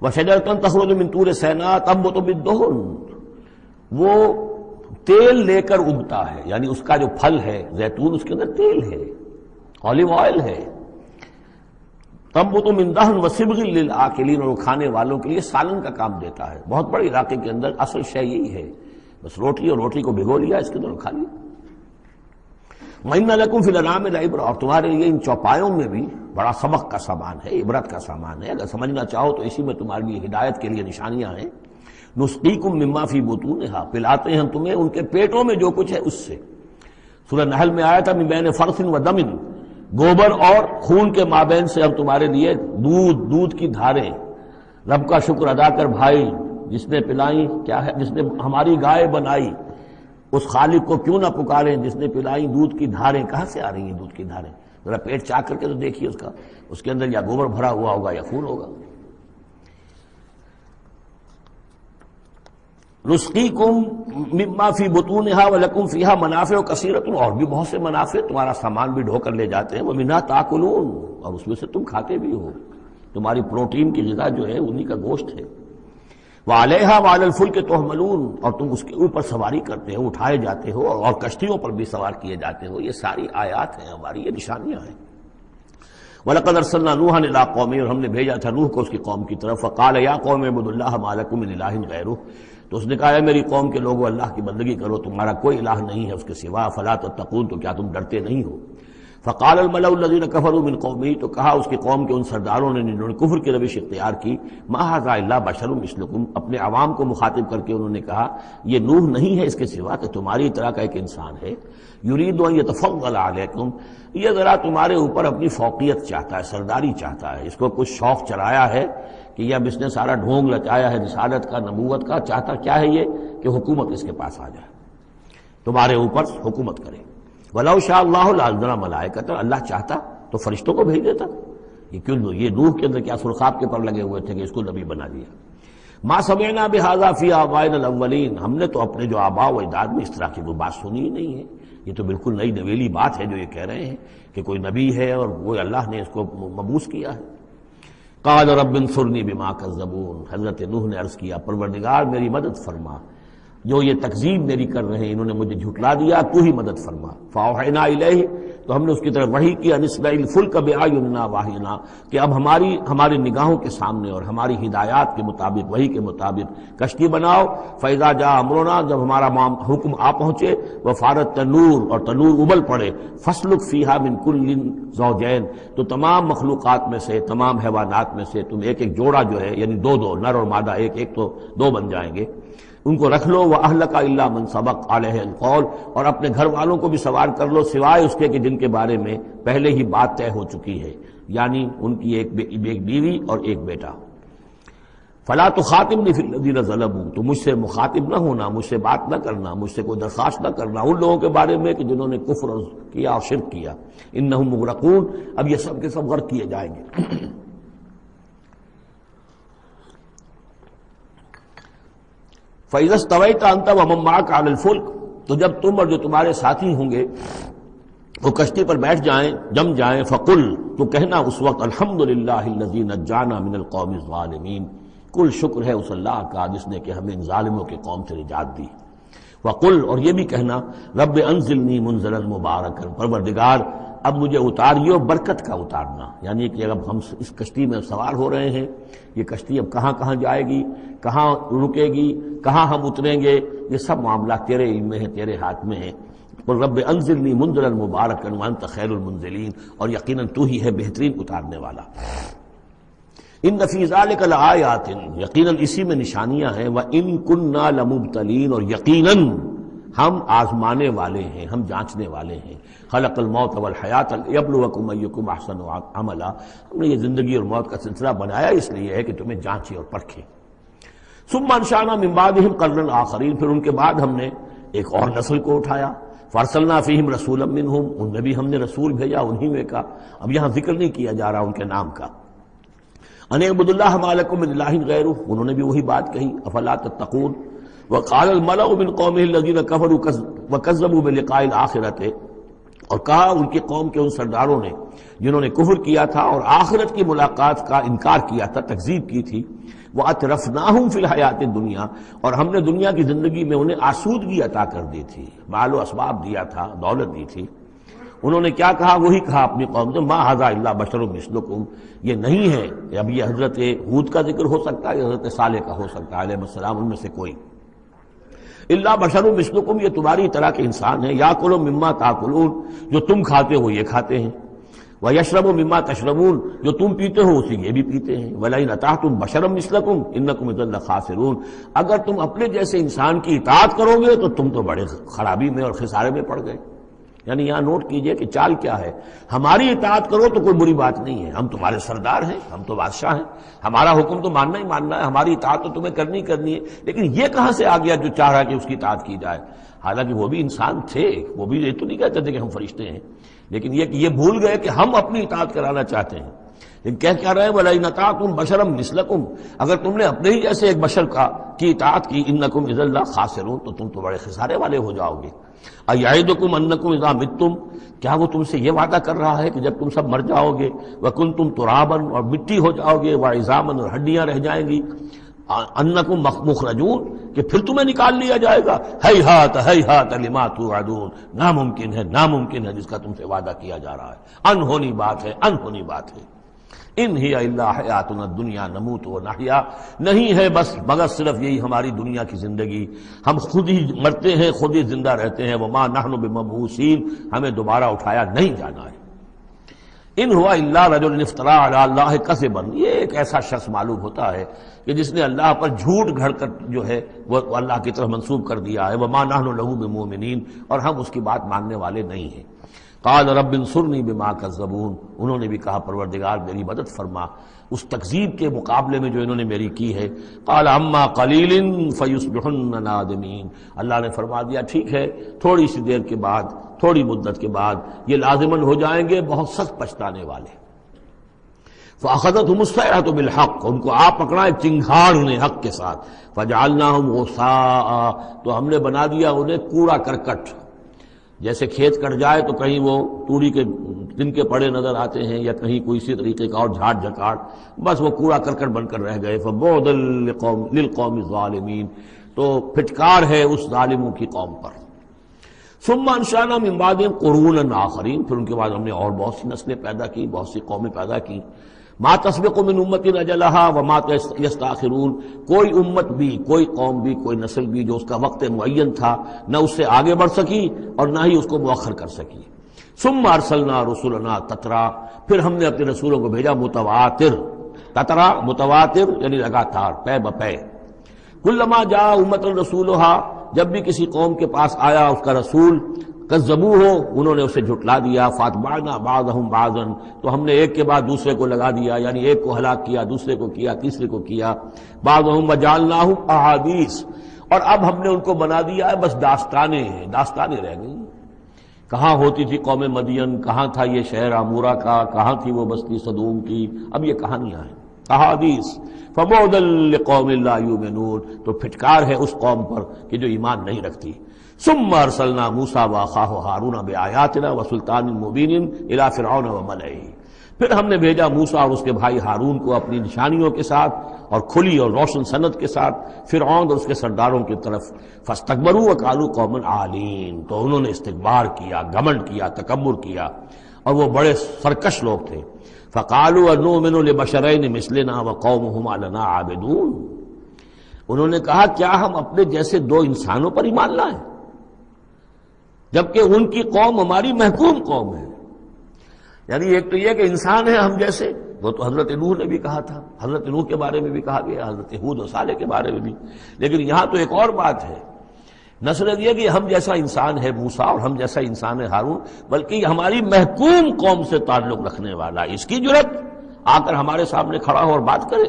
وشجرۃ تخرج من طور سینا تنبت بالدہن، وہ تیل لے کر اگتا ہے، یعنی اس کا جو پھل ہے زیتون، اس کے اندر تیل ہے، اولیو آئل ہے۔ تنبت من دہن وصبغ للآکلین، اور وہ کھانے والوں کے لیے سالن کا کام دیتا ہے۔ بہت بڑے علاقے کے اندر اصل شے یہی ہے، بس روٹی، اور روٹی کو بھگو لیا، اس کے اندر کھا لیا۔ وَإِنَّ لَكُمْ فِي الْأَنْعَامِ لَعِبْرَةً، اور تمہارے لیے ان چوپایوں میں بھی بڑا سبق کا سامان ہے، عبرت کا سامان ہے، اگر سمجھنا چاہو تو اسی میں تمہارے لیے ہدایت کے لیے نشانیاں ہیں۔ نسقیکم مما فی بطونہا، پلاتے ہیں ہم تمہیں ان کے پیٹوں میں جو کچھ ہے اس سے۔ سورہ نحل میں آیا تھا من بین فرث و دم، گوبر اور خون کے مابین سے ہم تمہارے لیے دودھ کی دھاریں۔ رب کا شکر ادا کر بھائی، جس نے پلائیں کیا ہے، جس نے ہماری گائے بنائی، اس خالق کو کیوں نہ پکاریں جس نے پلائیں دودھ کی دھاریں۔ کہاں سے آ رہی ہیں دودھ کی دھاریں؟ ذرا پیٹ چاک کر کے تو دیکھیے اس کے اندر یا گوبر بھرا ہوا ہوگا یا خون ہوگا۔ نسقیکم مما فی بطونہا ولکم فیہا منافع کثیرۃ، اور بھی بہت سے منافع، تمہارا سامان بھی ڈھو کر لے جاتے ہیں، ومنھا تاکلون، اور اس میں سے تم کھاتے بھی ہو، تمہاری پروٹین کی غذا جو ہے انہی کا گوشت ہے۔ وعلیہا وعلی الفلک تحملون، اور تم اس کے اوپر سواری کرتے ہو، اٹھائے جاتے ہو، اور کشتیوں پر بھی سوار کیے جاتے ہو۔ یہ ساری آیات ہیں ہماری، یہ نشانیاں ہیں۔ وَلَقَدْ أَرْسَلْنَا نُوحًا إِلَىٰ قَوْمِهِ، اور ہم نے بھیجا تھا نوح کو اس کی قوم کی طرف، فَقَالَ يَا قَوْمِ اعْبُدُوا اللَّهَ مَا لَكُم مِّنْ إِلَٰهٍ غَيْرُهُ، تو اس نے کہا ہے میری قوم کے لوگوں اللہ کی بندگی کرو، تمہارا کوئی الہ نہیں ہے اس کے سوا، فَلَا تَتَّقُونَ، تو کیا تم ڈرتے نہیں ہو؟ فقال الملأ الذين كفروا من قومه، تو کہا اس کی قوم کے ان سرداروں نے جنہوں نے کفر کی روش اختیار کی، ما هذا الا بشر مثلكم، اپنے عوام کو مخاطب کر کے انہوں نے کہا یہ نوح نہیں ہے اس کے سوا کہ تمہاری طرح کا ایک انسان ہے، یرید ان يتفضل علیکم، یہ ذرا تمہارے اوپر اپنی فوقیت چاہتا ہے، سرداری چاہتا ہے، اس کو کچھ شوق چرایا ہے کہ اب اس نے سارا ڈھونگ لچایا ہے رسالت کا، نبوت کا، چاہتا کیا ہے یہ کہ حکومت اس کے پاس آ جائے، تمہارے اوپر حکومت کرے۔ وَلَوْ شَاءَ اللَّهُ لَأَنزَلَ مَلَائِكَةً، اللہ چاہتا تو فرشتوں کو بھیج دیتا۔ یہ کیوں یہ نوح کے اندر کیا سرخاب کے پر لگے ہوئے تھے کہ اس کو نبی بنا دیا۔ مَا سَمِعْنَا بِهَذَا فِي آبَائِنَا الْأَوَّلِينَ، ہم نے تو اپنے جو آباء و اجداد میں اس طرح کی کوئی بات سنی ہی نہیں ہے، یہ تو بالکل نئی نویلی بات ہے جو یہ کہہ رہے ہیں کہ کوئی نبی ہے اور وہ اللہ نے اس کو مبعوث کیا ہے۔ قال رب انصرنی بما کذبون، حضرت نوح نے عرض کیا پروردگار میری مدد فرما، جو یہ تکذیب میری کر رہے ہیں، انہوں نے مجھے جھٹلا دیا، تو ہی مدد فرما۔ فاوحینا الیہ، تو ہم نے اس کی طرف وحی کیا، نصنع الفلک بأعیننا واحینا، کہ اب ہماری نگاہوں کے سامنے اور ہماری ہدایات کے مطابق، وحی کے مطابق کشتی بناؤ۔ فاذا جاء امرنا، جب ہمارا حکم آ پہنچے، وفارت تنور، اور تنور ابل پڑے، فاسلک فیہا من کل زوجین، تو تمام مخلوقات میں سے، تمام حیوانات میں سے تم ایک ایک جوڑا جو ہے، یعنی دو نر اور مادہ، ایک تو دو بن جائیں گے، ان کو رکھ لو۔ وَأَهْلَكَ إِلَّا مَنْ سَبَقَ عَلَيْهِ الْقَوْلُ، اور اپنے گھر والوں کو بھی سوار کر لو سوائے اس کے کہ جن کے بارے میں پہلے ہی بات طے ہو چکی ہے، یعنی ان کی ایک بیوی اور ایک بیٹا۔ فَلَا تُخَاطِبْنِي فِي الَّذِينَ ظَلَمُوا، تو مجھ سے مخاطب نہ ہونا، مجھ سے بات نہ کرنا، مجھ سے کوئی درخواست نہ کرنا ان لوگوں کے بارے میں کہ جنہوں نے کفر کیا اور شرک کیا۔ إِنَّهُمْ مُغْرَقُونَ، اب یہ سب کے سب غرق کیے جائیں گے۔ فَإِذَا اسْتَوَيْتَ أَنْتَ وَمَن مَّعَكَ عَلَى الْفُلْكِ، تو جب تم اور جو تمہارے ساتھی ہوں گے وہ کشتی پر بیٹھ جائیں، جم جائیں، فَقُلْ، تو کہنا اس وقت الحمدللہ الذی نجانا من القوم الظالمین، کل شکر ہے اس اللہ کا جس نے کہ ہمیں ان ظالموں کے قوم سے نجات دی۔ وَقُلْ، اور یہ بھی کہنا رب انزلنی منزلا مبارکا، پروردگار اب مجھے اتاریو برکت کا اتارنا، یعنی کہ اب ہم اس کشتی میں سوار ہو رہے ہیں، یہ کشتی اب کہاں کہاں جائے گی، کہاں رکے گی، کہاں ہم اتریں گے، یہ سب معاملہ تیرے علم میں ہے، تیرے ہاتھ میں ہے۔ اور رب انزلنی منزلا مبارکا وانت خیر المنزلین، اور یقیناً تو ہی ہے بہترین اتارنے والا۔ ان فی ذلک لآیات، یقیناً اسی میں نشانیاں ہیں، وان کنا لمبتلین، اور یقیناً ہم آزمانے والے ہیں، ہم جانچنے والے ہیں۔ خلق الموت والحیات لیبلوکم ایکم احسن عملا، ہم نے یہ زندگی اور موت کا سلسلہ بنایا اس لیے ہے کہ تمہیں جانچے اور پرکھے۔ ثم انشأنا من بعدهم قرنا آخرین، پھر ان کے بعد ہم نے ایک اور نسل کو اٹھایا۔ فارسلنا فیہم رسولا منہم، ان میں بھی ہم نے رسول بھیجا انہی میں کا، اب یہاں ذکر نہیں کیا جا رہا ان کے نام کا۔ ان اعبدوا اللہ ما لکم من الہ غیرہ، انہوں نے بھی وہی بات کہی، افلا تتقون۔ وقال الملأ من قومه الذين كفروا وكذبوا بلقاء الآخرة، اور کہا ان کی قوم کے ان سرداروں نے جنہوں نے کفر کیا تھا اور آخرت کی ملاقات کا انکار کیا تھا، تکذیب کی تھی، وَأَتْرَفْنَاهُمْ فِي الْحَيَاةِ الدُّنْيَا، اور ہم نے دنیا کی زندگی میں انہیں آسودگی عطا کر دی تھی، مال و اسباب دیا تھا، دولت دی تھی۔ انہوں نے کیا کہا، وہی کہا اپنی قوم سے، مَا هَذَا إِلَّا بَشَرٌ مِثْلُكُمْ، یہ نہیں ہے، اب یہ حضرت ہود کا ذکر ہو سکتا ہے، حضرت صالح کا ہو سکتا ہے علیہ السلام، ان میں سے کوئی۔ اللہ بشر مثلکم، یہ تمہاری طرح کے انسان ہیں، یاکلوا مما تاکلون، جو تم کھاتے ہو یہ کھاتے ہیں۔ وَيَشْرَبُ مِمَّا تَشْرَبُونَ، جو تم پیتے ہو اسی یہ بھی پیتے ہیں، وَلَئِنْ أَطَعْتُمْ بَشَرًا مِثْلَكُمْ إِنَّكُمْ إِذًا لَخَاسِرُونَ، اگر تم اپنے جیسے انسان کی اطاعت کرو گے تو تم تو بڑے خرابی میں اور خسارے میں پڑ گئے۔ یعنی یہاں نوٹ کیجئے کہ چال کیا ہے، ہماری اطاعت کرو تو کوئی بری بات نہیں ہے، ہم تمہارے سردار ہیں، ہم تو بادشاہ ہیں، ہمارا حکم تو ماننا ہی ماننا ہے، ہماری اطاعت تو تمہیں کرنی ہے، لیکن یہ کہاں سے آ گیا جو چاہ رہا ہے کہ اس کی اطاعت کی جائے؟ حالانکہ وہ بھی انسان تھے، وہ بھی یہ تو نہیں کہتے تھے کہ ہم فرشتے ہیں، لیکن یہ بھول گئے کہ ہم اپنی اطاعت کرانا چاہتے ہیں۔ لیکن کہہ کیا رہے ہیں وَلَئِنْ أَطَعْتُمْ بَشَرًا مِثْلَكُمْ، اگر تم نے اپنے ہی جیسے ایک بشر کی اطاعت کی، إِنَّكُمْ إِذًا لَخَاسِرُونَ، تو تم تو بڑے خسارے والے ہو جاؤ گے۔ أَيَعِدُكُمْ أَنَّكُمْ إِذَا مِتُّمْ، کیا وہ تم سے یہ وعدہ کر رہا ہے کہ جب تم سب مر جاؤ گے، وَكُنْتُمْ تُرَابًا، اور مٹی ہو جاؤ گے، وَعِظَامًا، اور ہڈیاں رہ جائیں گی، انکم مخرجون، کہ پھر تمہیں نکال لیا جائے گا، ہیہات ہیہات لما توعدون، ناممکن ہے جس کا تم سے وعدہ کیا جا رہا ہے، انہونی بات ہے، انہونی بات ہے۔ ان ہی الا حیاتنا الدنیا نموت و نحیا، نہیں ہے بس مگر صرف یہی ہماری دنیا کی زندگی، ہم خود ہی مرتے ہیں، خود ہی زندہ رہتے ہیں، وما نحن بمبعوثین، ہمیں دوبارہ اٹھایا نہیں جانا ہے۔ ان ہوا الا رجل افترا علی اللہ کذبا، یہ ایک ایسا شخص معلوم ہوتا ہے کہ جس نے اللہ پر جھوٹ گھڑ کر جو ہے وہ اللہ کی طرف منسوب کر دیا ہے، وما نحن له بمؤمنین، اور ہم اس کی بات ماننے والے نہیں ہیں۔ قال رب انصرنی بما کذبون، انہوں نے بھی کہا پروردگار میری مدد فرما اس تکذیب کے مقابلے میں جو انہوں نے میری کی ہے۔ قال اما قلیل فیصبحن نادمین، اللہ نے فرما دیا ٹھیک ہے، تھوڑی سی دیر کے بعد، تھوڑی مدت کے بعد یہ لازماً ہو جائیں گے بہت سخت پچھتانے والے۔ فاخذتهم الصیحۃ بالحق، ان کو آپ پکڑا ایک چنگھاڑ نے حق کے ساتھ، فجعلناهم غثاء، تو ہم نے بنا دیا انہیں کوڑا کرکٹ، جیسے کھیت کٹ جائے تو کہیں وہ توڑی کے دن کے پڑے نظر آتے ہیں یا کہیں کوئی اسی طریقے کا اور جھاڑ جھکاڑ، بس وہ کوڑا کرکٹ بن کر رہ گئے۔ فبعدا للقوم الظالمین، تو پھٹکار ہے اس ظالموں کی قوم پر۔ ثم انشأنا من بعدهم قرونا آخرین، پھر ان کے بعد ہم نے اور بہت سی نسلیں پیدا کی، بہت سی قومیں پیدا کی۔ ما تسبق من امت اجلها وما یستاخرون، کوئی امت بھی، کوئی قوم بھی، کوئی نسل بھی جو اس کا وقت معین تھا نہ اس سے آگے بڑھ سکی اور نہ ہی اس کو مؤخر کر سکی۔ ثم ارسلنا رسلنا تترا، پھر ہم نے اپنے رسولوں کو بھیجا متواتر، تترا متواتر یعنی لگاتار، پے بپے۔ کلما جاء امۃ رسولها، جب بھی کسی قوم کے پاس آیا اس کا رسول، کذبوہ، انہوں نے اسے جھٹلا دیا، فاتبعنا بعضهم بعضا، تو ہم نے ایک کے بعد دوسرے کو لگا دیا، یعنی ایک کو ہلاک کیا، دوسرے کو کیا، تیسرے کو کیا۔ بعضهم وجعلناهم احادیث، اور اب ہم نے ان کو بنا دیا ہے بس داستانیں ہیں، داستانیں رہ گئی۔ کہاں ہوتی تھی قوم مدین، کہاں تھا یہ شہر عمورہ کا، کہاں تھی وہ بستی صدوم کی، اب یہ کہانیاں ہیں، احادیث۔ فبعدا لقوم لا یؤمنون، تو پھٹکار ہے اس قوم پر کہ جو ایمان نہیں رکھتی۔ ثم ارسلنا موسیٰ واخاہ ہارون بآیاتنا وسلطان مبین الی فرعون وملئہ، پھر ہم نے بھیجا موسیٰ اور اس کے بھائی ہارون کو اپنی نشانیوں کے ساتھ اور کھلی اور روشن سند کے ساتھ فرعون اور اس کے سرداروں کی طرف۔ فاستکبروا وقالوا قوم عالین، تو انہوں نے استکبار کیا، گھمنڈ کیا، تکبر کیا، اور وہ بڑے سرکش لوگ تھے۔ فقالوا انؤمن لبشرین مثلنا وقومهما لنا عابدون، انہوں نے کہا کیا ہم اپنے جیسے دو انسانوں پر ایمان لائیں جبکہ ان کی قوم ہماری محکوم قوم ہے۔ یعنی ایک تو یہ کہ انسان ہے ہم جیسے، وہ تو حضرت نوح نے بھی کہا تھا، حضرت نوح کے بارے میں بھی کہا گیا، حضرت ہود و صالح کے بارے میں بھی، لیکن یہاں تو ایک اور بات ہے، نہ صرف یہ کہ ہم جیسا انسان ہے موسیٰ اور ہم جیسا انسان ہے ہارون، بلکہ یہ ہماری محکوم قوم سے تعلق رکھنے والا، اس کی جرأت آ کر ہمارے سامنے کھڑا ہو اور بات کرے۔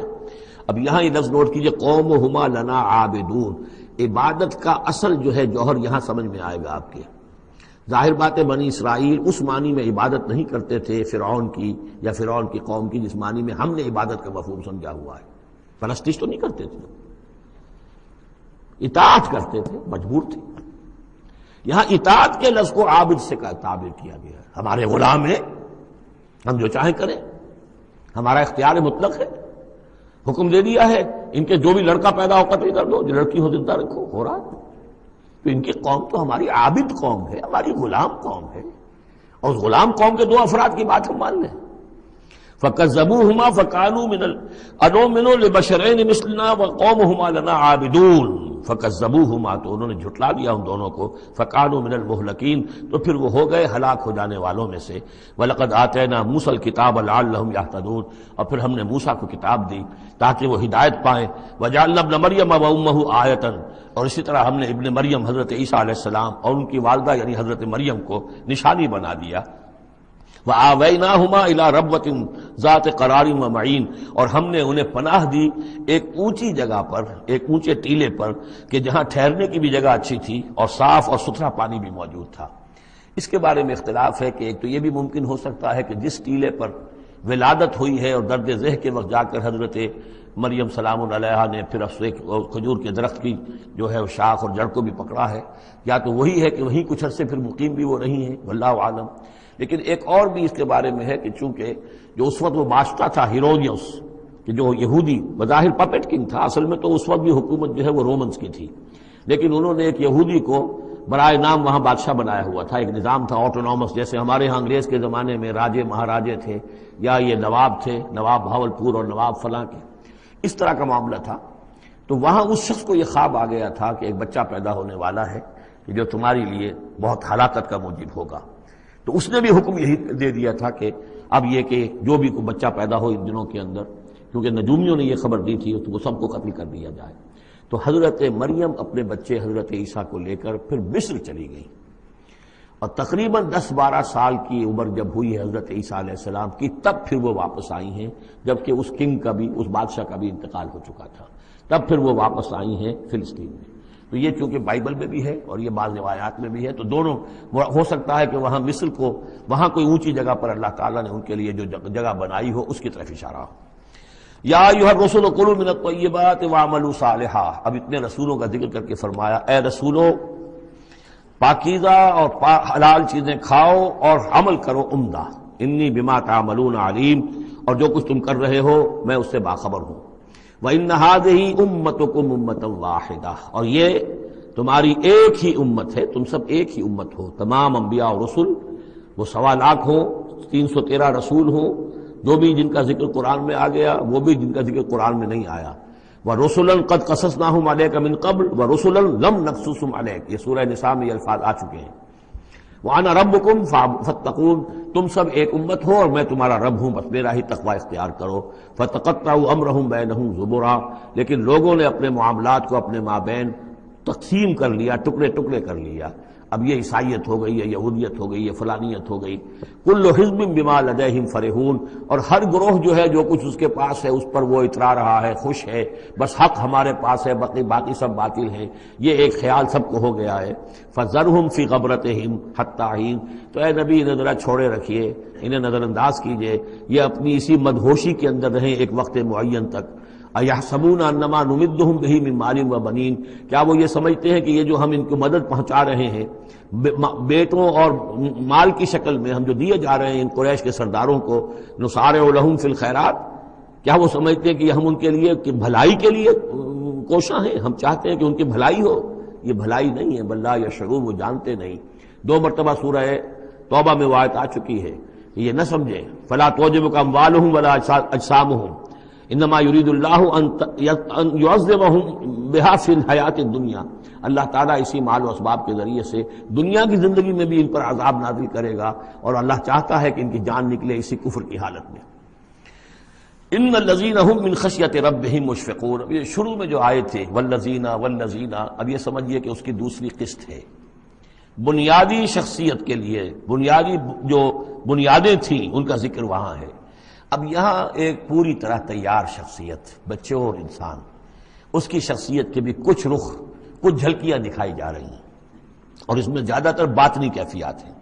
اب یہاں یہ لفظ نوٹ کیجئے، قومہما لنا عابدون، عبادت کا اصل جو ہے جوہر یہاں سمجھ میں آئے گا آپ کے۔ ظاہر بات ہے بنی اسرائیل اس معنی میں عبادت نہیں کرتے تھے فرعون کی یا فرعون کی قوم کی جس معنی میں ہم نے عبادت کا مفہوم سمجھا ہوا ہے، پرستش تو نہیں کرتے تھے، اطاعت کرتے تھے، مجبور تھے۔ یہاں اطاعت کے لفظ کو عابد سے تعبیر کیا گیا ہے، ہمارے غلام ہیں، ہم جو چاہیں کریں، ہمارا اختیار مطلق ہے، حکم دے دیا ہے ان کے جو بھی لڑکا پیدا ہو قتل کر دو، جو لڑکی ہو زندہ رکھو، ہو رہا ہے۔ تو ان کی قوم تو ہماری عابد قوم ہے، ہماری غلام قوم ہے، اور اس غلام قوم کے دو افراد کی بات ہم مان لیں۔ فَكَذَّبُوهُمَا فَكَانُوا مِنَ أَنُؤْمِنُ لِبَشَرَيْنِ مِثْلِنَا وَقَوْمُهُمَا لَنَا عَابِدُونَ فَكَذَّبُوهُمَا تو انہوں نے جھٹلا دیا ان دونوں کو، فَكَانُوا مِنَ الْمُهْلَكِينَ تو پھر وہ ہو گئے ہلاک ہو جانے والوں میں سے۔ وَلَقَدْ آتَيْنَا مُوسَى الْكِتَابَ لَعَلَّهُمْ يَهْتَدُونَ اور پھر ہم نے موسیٰ کو کتاب دی تاکہ وہ ہدایت پائیں۔ وَجَعَلْنَا ابْنَ مَرْيَمَ وَأُمَّهُ آیَةً اور اسی طرح ہم نے ابن مریم حضرت عیسیٰ علیہ السلام اور ان کی والدہ یعنی حضرت مریم کو نشانی بنا دیا۔ وَآوَيْنَاهُمَا إِلَىٰ رَبْوَةٍ ذَاتِ قَرَارٍ وَمَعِينٍ اور ہم نے انہیں پناہ دی ایک اونچی جگہ پر، ایک اونچے ٹیلے پر کہ جہاں ٹھہرنے کی بھی جگہ اچھی تھی اور صاف اور ستھرا پانی بھی موجود تھا۔ اس کے بارے میں اختلاف ہے کہ ایک تو یہ بھی ممکن ہو سکتا ہے کہ جس ٹیلے پر ولادت ہوئی ہے اور درد ذہ کے وقت جا کر حضرت مریم سلام علیہا نے پھر کھجور کے درخت کی جو ہے شاخ اور جڑ کو بھی پکڑا ہے، یا تو وہی ہے کہ وہیں کچھ عرصے پھر مقیم بھی وہ رہی ہیں، واللہ عالم۔ لیکن ایک اور بھی اس کے بارے میں ہے کہ چونکہ جو اس وقت وہ بادشاہ تھا ہیرودیوس، کہ جو یہودی بظاہر پپٹ کنگ تھا، اصل میں تو اس وقت بھی حکومت جو ہے وہ رومنز کی تھی، لیکن انہوں نے ایک یہودی کو برائے نام وہاں بادشاہ بنایا ہوا تھا۔ ایک نظام تھا آٹونومس، جیسے ہمارے ہاں انگریز کے زمانے میں راجے مہاراجے تھے یا یہ نواب تھے، نواب بھاولپور اور نواب فلاں کے، اس طرح کا معاملہ تھا۔ تو وہاں اس شخص کو یہ خواب آ گیا تھا کہ ایک بچہ پیدا ہونے والا ہے کہ جو تمہاری لیے بہت ہلاکت کا موجب ہوگا۔ تو اس نے بھی حکم یہی دے دیا تھا کہ اب یہ کہ جو بھی کوئی بچہ پیدا ہو ان دنوں کے اندر، کیونکہ نجومیوں نے یہ خبر دی تھی تو وہ سب کو قتل کر دیا جائے۔ تو حضرت مریم اپنے بچے حضرت عیسیٰ کو لے کر پھر مصر چلی گئی، اور تقریباً 10-12 سال کی عمر جب ہوئی ہے حضرت عیسیٰ علیہ السلام کی، تب پھر وہ واپس آئی ہیں، جبکہ اس کنگ کا بھی، اس بادشاہ کا بھی انتقال ہو چکا تھا، تب پھر وہ واپس آئی ہیں فلسطین میں۔ تو یہ چونکہ بائبل میں بھی ہے اور یہ بعض روایات میں بھی ہے، تو دونوں ہو سکتا ہے کہ وہاں مصر کو، وہاں کوئی اونچی جگہ پر اللہ تعالیٰ نے ان کے لیے جو جگہ بنائی ہو اس کی طرف اشارہ ہو۔ یا ایھا الرسل کلوا من الطیبات واعملوا صالحا، اب اتنے رسولوں کا ذکر کر کے فرمایا اے رسولو پاکیزہ اور حلال چیزیں کھاؤ اور عمل کرو عمدہ، انی بما تعملون علیم، اور جو کچھ تم کر رہے ہو میں اس سے باخبر ہوں۔ وَإِنَّ هَٰذِهِ أُمَّتُكُمْ أُمَّةً وَاحِدَةً اور یہ تمہاری ایک ہی امت ہے، تم سب ایک ہی امت ہو، تمام انبیاء اور رسل وہ 1.25 لاکھ ہوں، 313 رسول ہوں، جو بھی جن کا ذکر قرآن میں آ گیا، وہ بھی جن کا ذکر قرآن میں نہیں آیا۔ وَرُسُلًا قَدْ قَصَصْنَاهُمْ عَلَيْكَ مِن قَبْلُ وَرُسُلًا لَمْ نَقْصُصْهُمْ عَلَيْكَ، یہ سورہ نساء میں یہ الفاظ آ چکے ہیں۔ وَأَنَا رَبُّكُمْ فَاتَّقُونِ، تم سب ایک امت ہو اور میں تمہارا رب ہوں، بس میرا ہی تقوی اختیار کرو۔ فَتَقَطَّعُوا أَمْرَهُمْ بَيْنَهُمْ زُبُرًا، لیکن لوگوں نے اپنے معاملات کو اپنے مابین تقسیم کر لیا، ٹکڑے ٹکڑے کر لیا۔ اب یہ عیسائیت ہو گئی، یہ یہودیت ہو گئی، یہ فلانیت ہو گئی۔ کل حزب بما لدیہم فرحون، اور ہر گروہ جو ہے جو کچھ اس کے پاس ہے اس پر وہ اترا رہا ہے، خوش ہے، بس حق ہمارے پاس ہے، باقی سب باطل ہیں، یہ ایک خیال سب کو ہو گیا ہے۔ فذرہم فی غبرتہم حتی حین، تو اے نبی انہیں ذرا چھوڑے رکھیے، انہیں نظر انداز کیجئے، یہ اپنی اسی مدہوشی کے اندر رہیں ایک وقت معین تک۔ اَيَحْسَبُونَ أَنَّمَا نُمِدُّهُم بِهِ مِن مَالٍ وَبَنِينَ، کیا وہ یہ سمجھتے ہیں کہ یہ جو ہم ان کو مدد پہنچا رہے ہیں بیٹوں اور مال کی شکل میں، ہم جو دیے جا رہے ہیں ان قریش کے سرداروں کو، نُسَارِعُ لَهُمْ فِي الْخَيْرَاتِ، کیا وہ سمجھتے ہیں کہ ہم ان کے لیے کہ بھلائی کے لیے کوشاں ہیں، ہم چاہتے ہیں کہ ان کی بھلائی ہو؟ یہ بھلائی نہیں ہے، بل لا یشعرون، وہ جانتے نہیں۔ 2 مرتبہ سورہ توبہ میں وہ آیت آ چکی ہے کہ یہ نہ سمجھیں، فَلَا تُعْجِبُكَ أَمْوَالُهُمْ وَلَا أَجْسَامُهُمْ انما یرید اللہ ان یعذبہم بہا فی الحیات الدنیا، اللہ تعالیٰ اسی مال و اسباب کے ذریعے سے دنیا کی زندگی میں بھی ان پر عذاب نازل کرے گا، اور اللہ چاہتا ہے کہ ان کی جان نکلے اسی کفر کی حالت میں۔ ان الذین هم من خشیۃ ربہم مشفقون، اب یہ شروع میں جو آئے تھے والذین، اب یہ سمجھیے کہ اس کی دوسری قسط ہے۔ بنیادی شخصیت کے لیے بنیادی جو بنیادیں تھیں ان کا ذکر وہاں ہے۔ اب یہاں ایک پوری طرح تیار شخصیت، بچے اور انسان، اس کی شخصیت کے بھی کچھ رخ، کچھ جھلکیاں دکھائی جا رہی ہیں، اور اس میں زیادہ تر باطنی کیفیات ہیں۔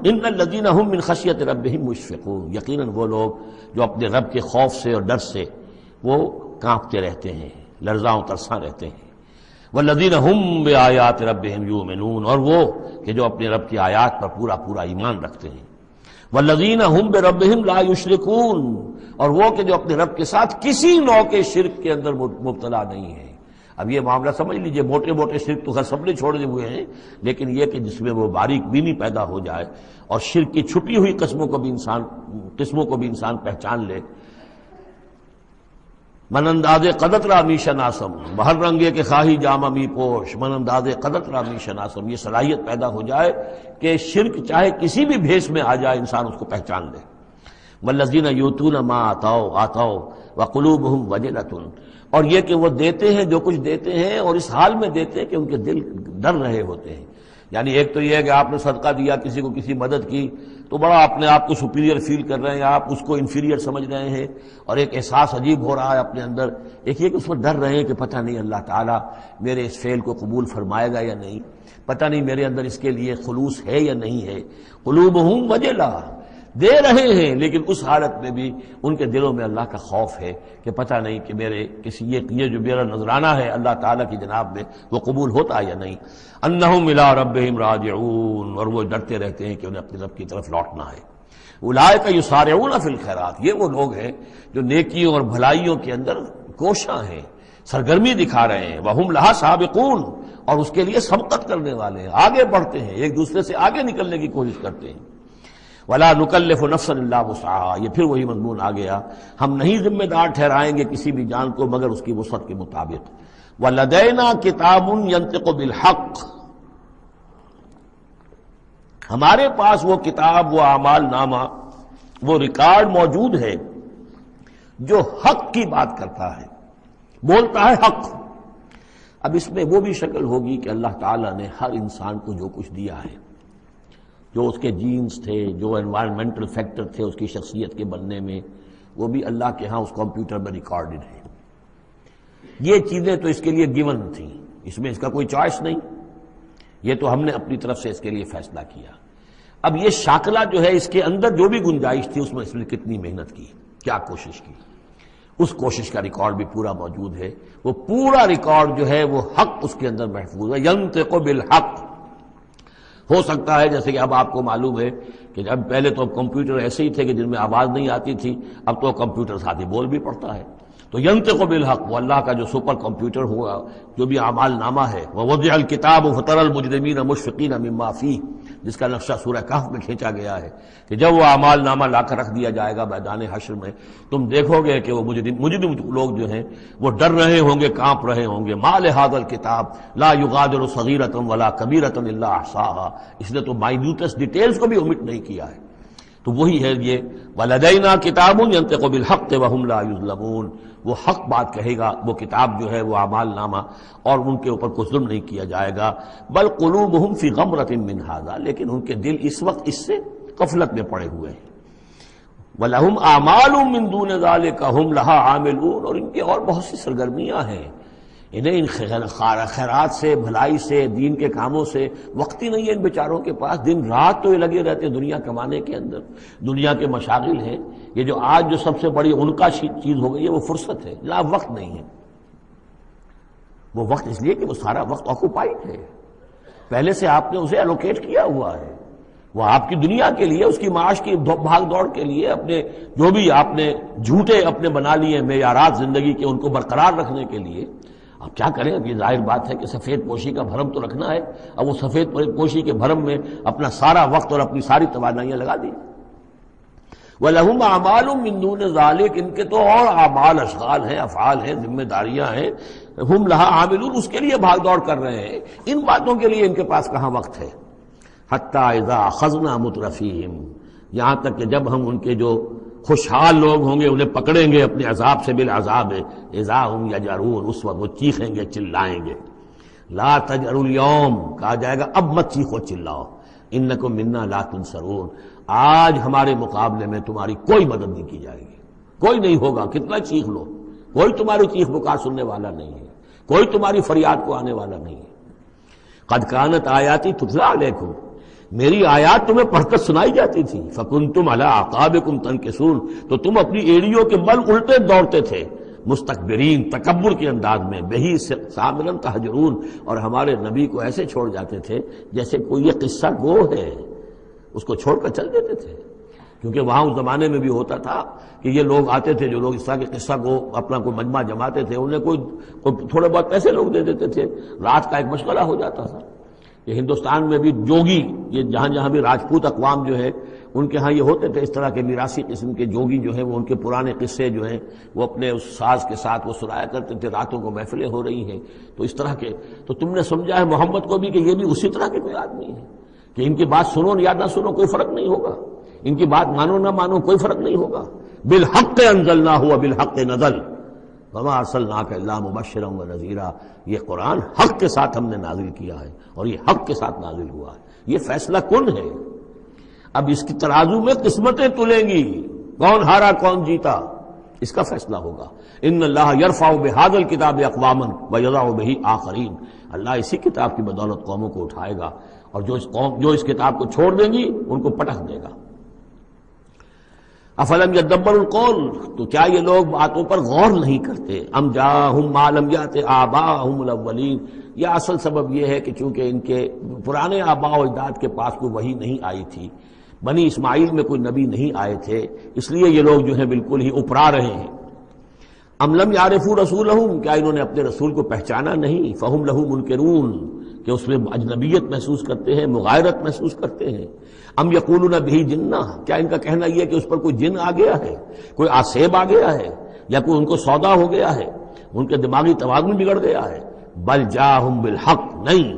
ان الذین هم من خشیۃ ربہم مشفقون، یقیناً وہ لوگ جو اپنے رب کے خوف سے اور ڈر سے وہ کانپتے رہتے ہیں، لرزاں و ترساں رہتے ہیں۔ والذین هم بآیات ربہم یؤمنون، اور وہ کہ جو اپنے رب کی آیات پر پورا ایمان رکھتے ہیں۔ والذین هم بربہم لا یشرکون، اور وہ کہ جو اپنے رب کے ساتھ کسی نوع کے شرک کے اندر مبتلا نہیں ہے۔ اب یہ معاملہ سمجھ لیجئے، موٹے موٹے شرک تو سب نے چھوڑے ہوئے ہیں، لیکن یہ کہ جس میں وہ باریک بینی پیدا ہو جائے اور شرک کی چھپی ہوئی قسموں کو بھی انسان پہچان لے. من انداز قدرت را می شناسم، بہر رنگے کے خواہی جامہ می پوش، من انداز قدرت را می شناسم، یہ صلاحیت پیدا ہو جائے کہ شرک چاہے کسی بھی بھیس میں آ جائے انسان اس کو پہچان لے. والذین یؤتون ما آتوا وقلوبہم وجلۃ، اور یہ کہ وہ دیتے ہیں جو کچھ دیتے ہیں اور اس حال میں دیتے ہیں کہ ان کے دل ڈر رہے ہوتے ہیں. یعنی ایک تو یہ ہے کہ آپ نے صدقہ دیا، کسی کو کسی مدد کی تو بڑا اپنے آپ کو سپیریئر فیل کر رہے ہیں، آپ اس کو انفیریئر سمجھ رہے ہیں اور ایک احساس عجیب ہو رہا ہے اپنے اندر. ایک یہ کہ اس میں ڈر رہے ہیں کہ پتہ نہیں اللہ تعالیٰ میرے اس فعل کو قبول فرمائے گا یا نہیں، پتہ نہیں میرے اندر اس کے لیے خلوص ہے یا نہیں ہے. قلوبہم وجلہ، دے رہے ہیں لیکن اس حالت میں بھی ان کے دلوں میں اللہ کا خوف ہے کہ پتہ نہیں کہ میرے یہ جو میرا نذرانہ ہے اللہ تعالیٰ کی جناب میں وہ قبول ہوتا یا نہیں. انہم الی ربہم راجعون، اور وہ ڈرتے رہتے ہیں کہ انہیں اپنے رب کی طرف لوٹنا ہے. اولئک یسارعون فی الخیرات، یہ وہ لوگ ہیں جو نیکیوں اور بھلائیوں کے اندر کوشاں ہیں، سرگرمی دکھا رہے ہیں. وہم لہا سابقون، اور اس کے لیے سبقت کرنے والے ہیں، آگے بڑھتے ہیں، ایک دوسرے سے آگے نکلنے کی کوشش کرتے ہیں. ولا نکلف نفسا الا وسعها، یہ پھر وہی مضمون آ گیا، ہم نہیں ذمہ دار ٹھہرائیں گے کسی بھی جان کو مگر اس کی وسعت کے مطابق. ولدینا کتاب ینطق بالحق، ہمارے پاس وہ کتاب، وہ اعمال نامہ، وہ ریکارڈ موجود ہے جو حق کی بات کرتا ہے، بولتا ہے حق. اب اس میں وہ بھی شکل ہوگی کہ اللہ تعالیٰ نے ہر انسان کو جو کچھ دیا ہے، جو اس کے جینز تھے، جو انوائرمنٹل فیکٹر تھے اس کی شخصیت کے بننے میں، وہ بھی اللہ کے ہاں اس کمپیوٹر میں ریکارڈڈ ہے. یہ چیزیں تو اس کے لیے گیون تھیں، اس میں اس کا کوئی چوائس نہیں، یہ تو ہم نے اپنی طرف سے اس کے لیے فیصلہ کیا. اب یہ شاکلہ جو ہے اس کے اندر جو بھی گنجائش تھی اس میں کتنی محنت کی، کیا کوشش کی، اس کوشش کا ریکارڈ بھی پورا موجود ہے. وہ پورا ریکارڈ جو ہے وہ حق اس کے اندر محفوظ ہے. ینطق بالحق، ہو سکتا ہے جیسے کہ اب آپ کو معلوم ہے کہ جب پہلے تو کمپیوٹر ایسے ہی تھے کہ جن میں آواز نہیں آتی تھی، اب تو کمپیوٹر ساتھ ہی بول بھی پڑتا ہے. تو ینطق بالحق، وہ اللہ کا جو سپر کمپیوٹر ہوا، جو بھی اعمال نامہ ہے. ووضع الکتاب فتری المجرمین مشفقین مما فیہ، جس کا نقشہ سورہ کہف میں کھینچا گیا ہے کہ جب وہ اعمال نامہ لا کر رکھ دیا جائے گا میدان حشر میں، تم دیکھو گے کہ وہ مجرم لوگ جو ہیں وہ ڈر رہے ہوں گے، کانپ رہے ہوں گے. ما لہذا الکتاب لا یغادر صغیرۃ ولا کبیرۃ الا احصاها، اس نے تو مائنیوٹس ڈیٹیلز کو بھی omit نہیں کیا ہے. تو وہی ہے یہ ولدینا کتاب ینطق بالحق وہم لا یظلمون، وہ حق بات کہے گا وہ کتاب جو ہے وہ اعمال نامہ، اور ان کے اوپر کوئی ظلم نہیں کیا جائے گا. بل قلوبہم فی غمرۃ من ھذا، لیکن ان کے دل اس وقت اس سے غفلت میں پڑے ہوئے ہیں. ولہم اعمال من دون ذلک ہم لہا عاملون، اور ان کی اور بہت سی سرگرمیاں ہیں، انہیں ان خیرات سے، بھلائی سے، دین کے کاموں سے وقت ہی نہیں ہے ان بیچاروں کے پاس. دن رات تو یہ لگے رہتے ہیں دنیا کمانے کے اندر، دنیا کے مشاغل ہیں. یہ جو آج جو سب سے بڑی ان کا چیز ہو گئی ہے وہ فرصت ہے، لا وقت نہیں ہے. وہ وقت اس لیے کہ وہ سارا وقت آکوپائڈ ہے، پہلے سے آپ نے اسے الوکیٹ کیا ہوا ہے. وہ آپ کی دنیا کے لیے، اس کی معاش کی بھاگ دوڑ کے لیے، اپنے جو بھی آپ نے جھوٹے اپنے بنا لیے معیارات زندگی کے ان کو برقرار رکھنے کے لیے. اب کیا کریں، اب یہ ظاہر بات ہے کہ سفید پوشی کا بھرم تو رکھنا ہے. اب وہ سفید پوشی کے بھرم میں اپنا سارا وقت اور اپنی ساری توانائیاں لگا دی. وَلَهُمْ أَعْمَالٌ مِّن دُونِ ذَلِكَ، ان کے تو اور اعمال، اشغال ہیں، افعال ہیں، ذمہ داریاں ہیں. ہم لہا عاملون، اس کے لیے بھاگ دوڑ کر رہے ہیں. ان باتوں کے لیے ان کے پاس کہاں وقت ہے. حَتَّى إِذَا أَخَذْنَا مُتْرَفِيهِمْ، یہاں تک کہ جب ہم ان کے جو خوشحال لوگ ہوں گے انہیں پکڑیں گے اپنے عذاب سے، بالعذاب اذا ہم یجرون، اس وقت وہ چیخیں گے، چلائیں گے. لا تجروا اليوم، کہا جائے گا اب مت چیخو چلاؤ. انکم منا لا تنصرون، آج ہمارے مقابلے میں تمہاری کوئی مدد نہیں کی جائے گی، کوئی نہیں ہوگا. کتنا چیخ لو، کوئی تمہاری چیخ پکار سننے والا نہیں ہے، کوئی تمہاری فریاد کو آنے والا نہیں ہے. قد کانت آیاتی تتلی علیکم، میری آیات تمہیں پڑھ کر سنائی جاتی تھی. فکنتم علی اعقابکم تنکسون، تو تم اپنی ایڑیوں کے بل الٹے دوڑتے تھے. مستکبرین، تکبر کے انداز میں. بہی سامرا تہجرون، اور ہمارے نبی کو ایسے چھوڑ جاتے تھے جیسے کوئی یہ قصہ گو ہے، اس کو چھوڑ کر چل دیتے تھے. کیونکہ وہاں اس زمانے میں بھی ہوتا تھا کہ یہ لوگ آتے تھے، جو لوگ اس طرح کے قصہ کو اپنا کوئی مجمع جماتے تھے، انہیں کوئی تھوڑے بہت پیسے لوگ دے دیتے تھے، رات کا ایک مشغلہ ہو جاتا تھا۔ یہ ہندوستان میں بھی جوگی، یہ جہاں جہاں بھی راجپوت اقوام جو ہے ان کے ہاں یہ ہوتے تھے اس طرح کے میراثی قسم کے جوگی جو ہیں، وہ ان کے پرانے قصے جو ہیں وہ اپنے اس ساز کے ساتھ وہ سنایا کرتے تھے، راتوں کو محفلیں ہو رہی ہیں تو اس طرح کے، تو تم نے سمجھا ہے محمد کو بھی کہ یہ بھی اسی طرح کے کوئی آدمی ہے کہ ان کی بات سنو یا نہ سنو کوئی فرق نہیں ہوگا، ان کی بات مانو نہ مانو کوئی فرق نہیں ہوگا۔ بالحق انزلناہ وبالحق نزل وما ارسلناک الا مبشرا ونذیرا، یہ قرآن حق کے ساتھ ہم نے نازل کیا ہے اور یہ حق کے ساتھ نازل ہوا ہے، یہ فیصلہ کن ہے۔ اب اس کی ترازو میں قسمتیں تلیں گی، کون ہارا کون جیتا اس کا فیصلہ ہوگا۔ ان اللہ یرفع بہذا الکتاب اقواما ویضع بہ آخرین، اللہ اسی کتاب کی بدولت قوموں کو اٹھائے گا، اور جو اس کتاب کو چھوڑ دیں گی ان کو پٹک دے گا۔ افلم یدبروا القول، تو کیا یہ لوگ باتوں پر غور نہیں کرتے؟ ام جاءہم ما لم یأت آباءہم الاولین، یہ اصل سبب یہ ہے کہ چونکہ ان کے پرانے آباء و اجداد کے پاس کوئی وحی نہیں آئی تھی، بنی اسماعیل میں کوئی نبی نہیں آئے تھے، اس لیے یہ لوگ جو ہیں بالکل ہی اپرا رہے ہیں۔ ام لم یعرفوا رسولہم، کیا انہوں نے اپنے رسول کو پہچانا نہیں؟ فہم لہ منکرون، کہ اس میں اجنبیت محسوس کرتے ہیں، مغایرت محسوس کرتے ہیں۔ ام یقولون بہ جنہ، کیا ان کا کہنا یہ ہے کہ اس پر کوئی جن آ گیا ہے، کوئی آسیب آ گیا ہے، یا کوئی ان کو سودا ہو گیا ہے، ان کے دماغی توازن بگڑ گیا ہے؟ بل جاءہم بالحق، نہیں،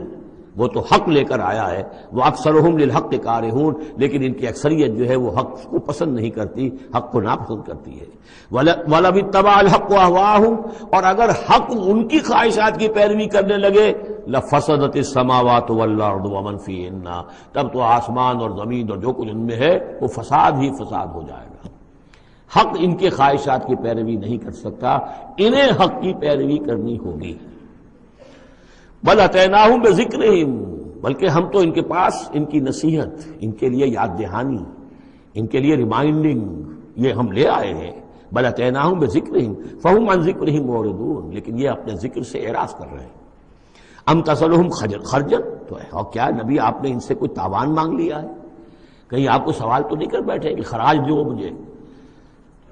وہ تو حق لے کر آیا ہے۔ وہ اکثرہم للحق کارہون، لیکن ان کی اکثریت جو ہے وہ حق کو پسند نہیں کرتی، حق کو ناپسند کرتی ہے۔ وَلَوِ اتَّبَعَ الْحَقُّ أَهْوَاءَهُمْ، اور اگر حق ان کی خواہشات کی پیروی کرنے لگے، لَفَسَدَتِ السَّمَاوَاتُ وَالْأَرْضُ وَمَنْ فِيهِنَّ، تب تو آسمان اور زمین اور جو کچھ ان میں ہے وہ فساد ہی فساد ہو جائے گا۔ حق ان کے خواہشات کی پیروی نہیں کر سکتا، انہیں حق کی پیروی کرنی ہوگی۔ بل اتیناہم بذکرہم، بلکہ ہم تو ان کے پاس ان کی نصیحت، ان کے لیے یاد دہانی، ان کے لیے ریمائنڈنگ یہ ہم لے آئے ہیں۔ بل اتیناہم بذکرہم فہم عن ذکرہم معرضون، لیکن یہ اپنے ذکر سے اعراض کر رہے ہیں۔ ام تسألہم خرجا، تو اور کیا نبی آپ نے ان سے کوئی تاوان مانگ لیا ہے؟ کہیں آپ کو سوال تو نہیں کر بیٹھے کہ خراج دو مجھے؟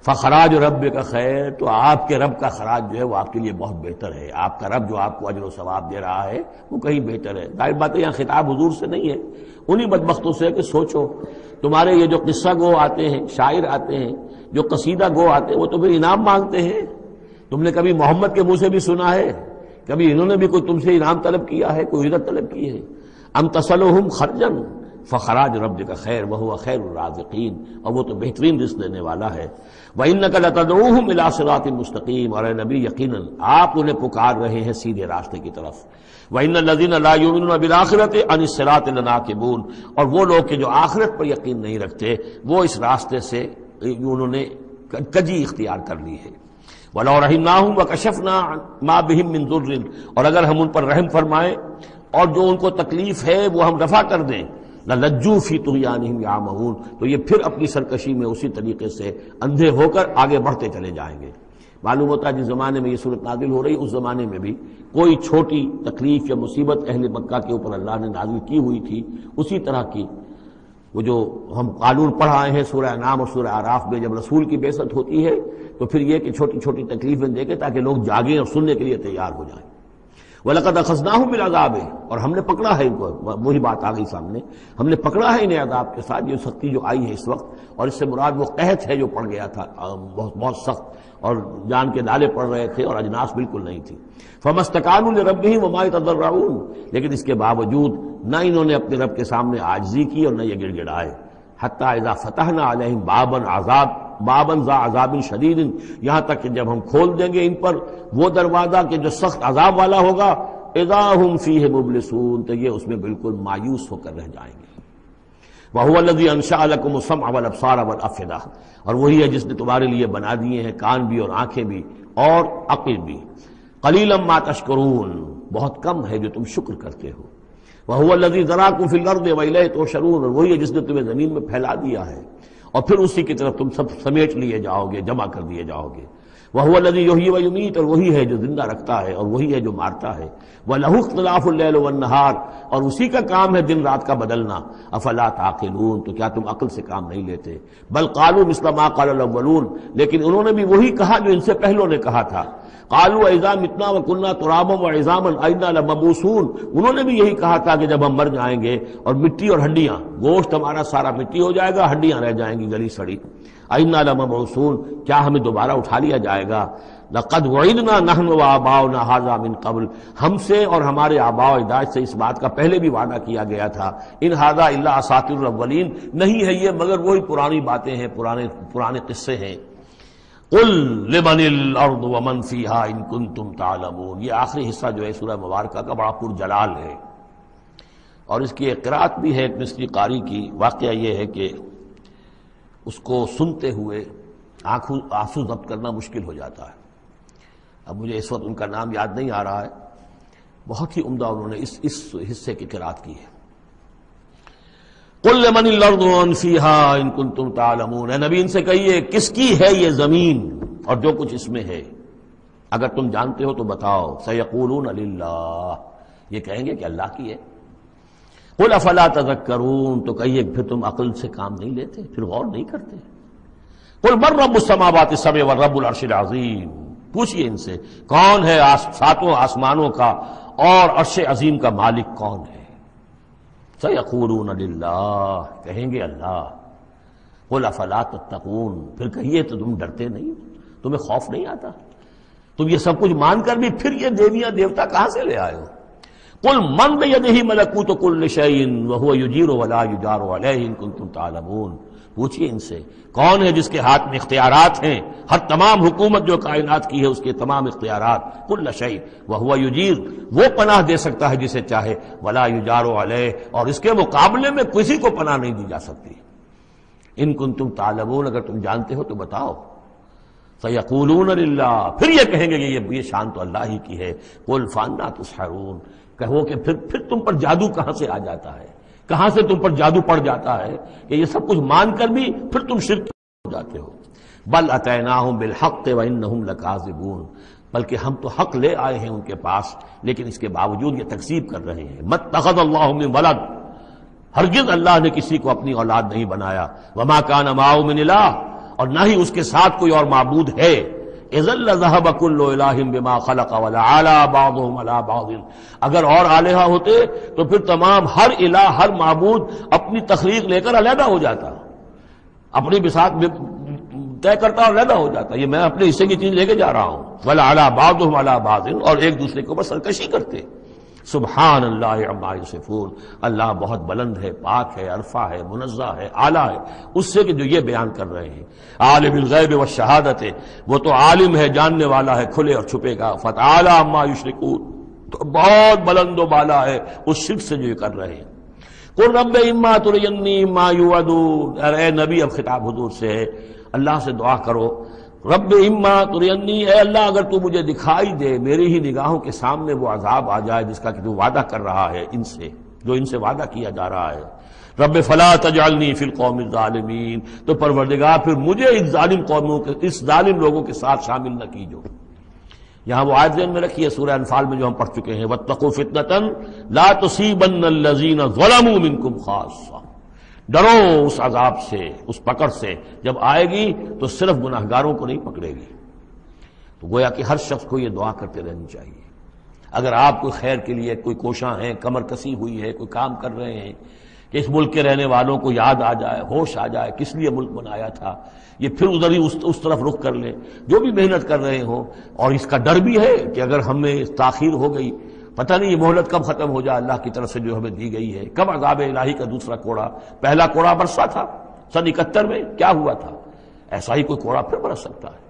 فخراج رب کا خیر، تو آپ کے رب کا خراج جو ہے وہ آپ کے لیے بہت بہتر ہے، آپ کا رب جو آپ کو اجر و ثواب دے رہا ہے وہ کہیں بہتر ہے۔ ظاہر بات ہے یہاں خطاب حضور سے نہیں ہے، انہی بدبختوں سے کہ سوچو تمہارے یہ جو قصہ گو آتے ہیں، شاعر آتے ہیں، جو قصیدہ گو آتے ہیں، وہ تو پھر انعام مانگتے ہیں۔ تم نے کبھی محمد کے منہ سے بھی سنا ہے؟ کبھی انہوں نے بھی کوئی تم سے انعام طلب کیا ہے، کوئی اجرت طلب کی ہے؟ ام تسألہم خرجا فخراج ربک خیر وہو خیر الرازقین، اور وہ تو بہترین رزق دینے والا ہے۔ وَإِنَّكَ لَتَدْعُوهُمْ إِلَىٰ صِرَاطٍ مُسْتَقِيمٍ، اور اے نبی یقیناً آپ انہیں پکار رہے ہیں سیدھے راستے کی طرف۔ وَإِنَّ الَّذِينَ لَا يُؤْمِنُونَ بِالْآخِرَةِ عَنِ الصِّرَاطِ لَنَاكِبُونَ، اور وہ لوگ کہ جو آخرت پر یقین نہیں رکھتے وہ اس راستے سے انہوں نے کجی اختیار کر لی ہے۔ وَلَوْ رَحِمْنَاهُمْ وَكَشَفْنَا مَا بِهِمْ مِنْ ضُرٍّ، اور اگر ہم ان پر رحم فرمائیں اور جو ان کو تکلیف ہے وہ ہم رفع کر دیں، لَلَجُّوا فِي طُغْيَانِهِمْ يَعْمَهُونَ، تو یہ پھر اپنی سرکشی میں اسی طریقے سے اندھے ہو کر آگے بڑھتے چلے جائیں گے۔ معلوم ہوتا ہے جس زمانے میں یہ صورت نازل ہو رہی اس زمانے میں بھی کوئی چھوٹی تکلیف یا مصیبت اہل مکہ کے اوپر اللہ نے نازل کی ہوئی تھی، اسی طرح کی وہ جو ہم قانون پڑھ آئے ہیں سورہ انعام اور سورہ اعراف میں، جب رسول کی بعثت ہوتی ہے تو پھر یہ کہ چھوٹی چھوٹی تکلیفیں دے کے تاکہ لوگ جاگیں اور سننے کے لیے تیار ہو جائیں۔ وَلَقَدْ أَخَذْنَاهُمْ بِالْعَذَابِ، اور ہم نے پکڑا ہے ان کو، وہی بات آ گئی سامنے، ہم نے پکڑا ہے انہیں عذاب کے ساتھ، یہ سختی جو آئی ہے اس وقت، اور اس سے مراد وہ قحط ہے جو پڑ گیا تھا بہت سخت، اور جان کے نالے پڑ رہے تھے اور اجناس بالکل نہیں تھی۔ فَمَا اسْتَكَانُوا لِرَبِّهِمْ وَمَا يَتَضَرَّعُونَ، لیکن اس کے باوجود نہ انہوں نے اپنے رب کے سامنے عاجزی کی اور نہ یہ گڑ گڑائے۔ حَتَّى إِذَا فَتَحْنَا عَلَيْهِمْ بابًا ذا عذاب شدید، یہاں تک کہ جب ہم کھول دیں گے ان پر وہ دروازہ کہ جو سخت عذاب والا ہوگا، اذا ہم فیہ مبلسون، تو یہ اس میں بالکل مایوس ہو کر رہ جائیں گے۔ وَهُوَ الَّذِي أَنشَأَ لَكُمُ السَّمْعَ وَالْأَبْصَارَ وَالْأَفْئِدَةَ، اور وہی ہے جس نے تمہارے لیے بنا دیے ہیں کان بھی اور آنکھیں بھی اور عقل بھی۔ قَلِيلًا مَا تَشْكُرُونَ، بہت کم ہے جو تم شکر کرتے ہو۔ وَهُوَ الَّذِي ذَرَاكُمْ فِي الْأَرْضِ وَإِلَيْهِ تُحْشَرُونَ، اور وہی ہے جس نے تمہیں زمین میں پھیلا دیا ہے اور پھر اسی کی طرف تم سب سمیٹ لیے جاؤ گے، جمع کر دیے جاؤ گے۔ وَهُوَ الَّذِي يُحْيِي وَيُمِيتُ، اور وہی ہے جو زندہ رکھتا ہے اور وہی ہے جو مارتا ہے، وَلَهُ اخْتِلَافُ اللَّيْلِ وَالنَّهَارِ، اور اسی کا کام ہے دن رات کا بدلنا، أَفَلَا تَعْقِلُونَ، تو کیا تم عقل سے کام نہیں لیتے؟ بل قالوا مثل ما قال الاولون، لیکن انہوں نے بھی وہی کہا جو ان سے پہلوں نے کہا تھا، قالوا اذا متنا وكنا ترابا وعظاما أئنا لمبعوثون، انہوں نے بھی یہی کہا تھا کہ جب ہم مر جائیں گے اور مٹی اور ہڈیاں، گوشت ہمارا سارا مٹی ہو جائے گا، ہڈیاں رہ جائیں گی گلی سڑی، أئنا لمبعوثون، کیا ہمیں دوبارہ اٹھا لیا جائے گا؟ لقد وعدنا نحن وآباؤنا هذا من قبل، ہم سے اور ہمارے آباء و اجداد سے اس بات کا پہلے بھی وعدہ کیا گیا تھا، ان هذا الا اساطیر الاولین، نہیں ہے یہ مگر وہی پرانی باتیں ہیں، پرانے قصے ہیں۔ قل لمن الارض ومن فیہا ان کنتم تعلمون، یہ آخری حصہ جو ہے سورہ مبارکہ کا بڑا پرجلال ہے، اور اس کی ایک قرأت بھی ہے ایک مصری قاری کی۔ واقعہ یہ ہے کہ اس کو سنتے ہوئے آنسو ضبط کرنا مشکل ہو جاتا ہے۔ اب مجھے اس وقت ان کا نام یاد نہیں آ رہا ہے، بہت ہی عمدہ انہوں نے اس حصے کی قرأت کی ہے۔ قل لمن الارض ومن فیہا ان کنتم تعلمون، اے نبی ان سے کہیے کس کی ہے یہ زمین اور جو کچھ اس میں ہے، اگر تم جانتے ہو تو بتاؤ۔ سیقولون للہ، یہ کہیں گے کہ اللہ کی ہے۔ قل افلا تذکرون، تو کہیے پھر تم عقل سے کام نہیں لیتے، پھر غور نہیں کرتے۔ قل من رب السماوات السبع والرب العرش العظیم، پوچھئے ان سے کون ہے ساتوں آسمانوں کا اور عرش عظیم کا مالک کون ہے؟ سیقولون للہ، کہیں گے اللہ۔ قل افلا تتقون، پھر کہیے تو تم ڈرتے نہیں، تمہیں خوف نہیں آتا؟ تم یہ سب کچھ مان کر بھی پھر یہ دیویاں دیوتا کہاں سے لے آئے ہو؟ قل من بیدہ ملکوت کل شیء وہو یجیر ولا یجار علیہ ان کنتم تعلمون، پوچھئے ان سے کون ہے جس کے ہاتھ میں اختیارات ہیں، ہر تمام حکومت جو کائنات کی ہے اس کے تمام اختیارات، کل شیء وہو یجیر، وہ پناہ دے سکتا ہے جسے چاہے، ولا یجار علیہ، اور اس کے مقابلے میں کسی کو پناہ نہیں دی جا سکتی۔ ان کنتم تعلمون، اگر تم جانتے ہو تو بتاؤ۔ سیقولون للہ، پھر یہ کہیں گے کہ یہ شان تو اللہ ہی کی ہے۔ قل فانا تسحرون، کہو کہ پھر تم پر جادو کہاں سے آ جاتا ہے، کہاں سے تم پر جادو پڑ جاتا ہے کہ یہ سب کچھ مان کر بھی پھر تم شرک ہو جاتے ہو۔ بل اتیناہم بالحق وانہم لکاذبون، بلکہ ہم تو حق لے آئے ہیں ان کے پاس، لیکن اس کے باوجود یہ تکذیب کر رہے ہیں۔ متخذ اللہ من ولد، ہرگز اللہ نے کسی کو اپنی اولاد نہیں بنایا، وما کان معہ من الہ، اور نہ ہی اس کے ساتھ کوئی اور معبود ہے۔ اذا لذهب كل الہ بما خلق ولعلى بعضهم على بعض، اگر اور الہہ ہوتے تو پھر تمام ہر الہ، ہر معبود اپنی تخلیق لے کر علیحدہ ہو جاتا، اپنی بساط طے کرتا اور علیحدہ ہو جاتا۔ یہ میں اپنے حصے کی چیز لے کے جا رہا ہوں۔ وَلَعَلَىٰ بَعْضُهُمْ عَلَىٰ بَعْضٍ، اور ایک دوسرے کے اوپر سرکشی کرتے۔ سبحان اللہ عما یصفون، اللہ بہت بلند ہے، پاک ہے، عرفہ ہے، منزہ ہے، اعلیٰ ہے اس سے کہ جو یہ بیان کر رہے ہیں۔ عالم الغیب والشہادت، وہ تو عالم ہے، جاننے والا ہے کھلے اور چھپے کا۔ فتعالی عما یشرکون، تو بہت بلند و بالا ہے اس شرک سے جو یہ کر رہے ہیں۔ قل رب اما ترینی ما یوعدون، اے نبی اب خطاب حضور سے ہے، اللہ سے دعا کرو، رب اما ترینی، اے اللہ اگر تو مجھے دکھائی دے، میری ہی نگاہوں کے سامنے وہ عذاب آ جائے جس کا کہ تو وعدہ کر رہا ہے ان سے، جو ان سے وعدہ کیا جا رہا ہے۔ رب فلا تجعلنی فی القوم الظالمین، تو پروردگار پھر مجھے اس ظالم قوموں کے، اس ظالم لوگوں کے ساتھ شامل نہ کیجو۔ یہاں وہ آیت ذہن میں رکھیے سورہ انفال میں جو ہم پڑھ چکے ہیں، واتقوا فتنۃ لا تصیبن الذین ظلموا منکم خاصہ، ڈرو اس عذاب سے، اس پکڑ سے، جب آئے گی تو صرف گناہگاروں کو نہیں پکڑے گی۔ تو گویا کہ ہر شخص کو یہ دعا کرتے رہنی چاہیے۔ اگر آپ کوئی خیر کے لیے کوئی کوشاں ہیں، کمر کسی ہوئی ہے، کوئی کام کر رہے ہیں کہ اس ملک کے رہنے والوں کو یاد آ جائے، ہوش آ جائے کس لیے ملک بنایا تھا، یہ پھر ادھر ہی اس طرف رخ کر لیں، جو بھی محنت کر رہے ہوں، اور اس کا ڈر بھی ہے کہ اگر ہمیں تاخیر ہو گئی، پتہ نہیں یہ مہلت کب ختم ہو جائے اللہ کی طرف سے جو ہمیں دی گئی ہے، کب عذاب الہی کا دوسرا کوڑا، پہلا کوڑا برسا تھا سن 71 میں، کیا ہوا تھا، ایسا ہی کوئی کوڑا پھر برس سکتا ہے۔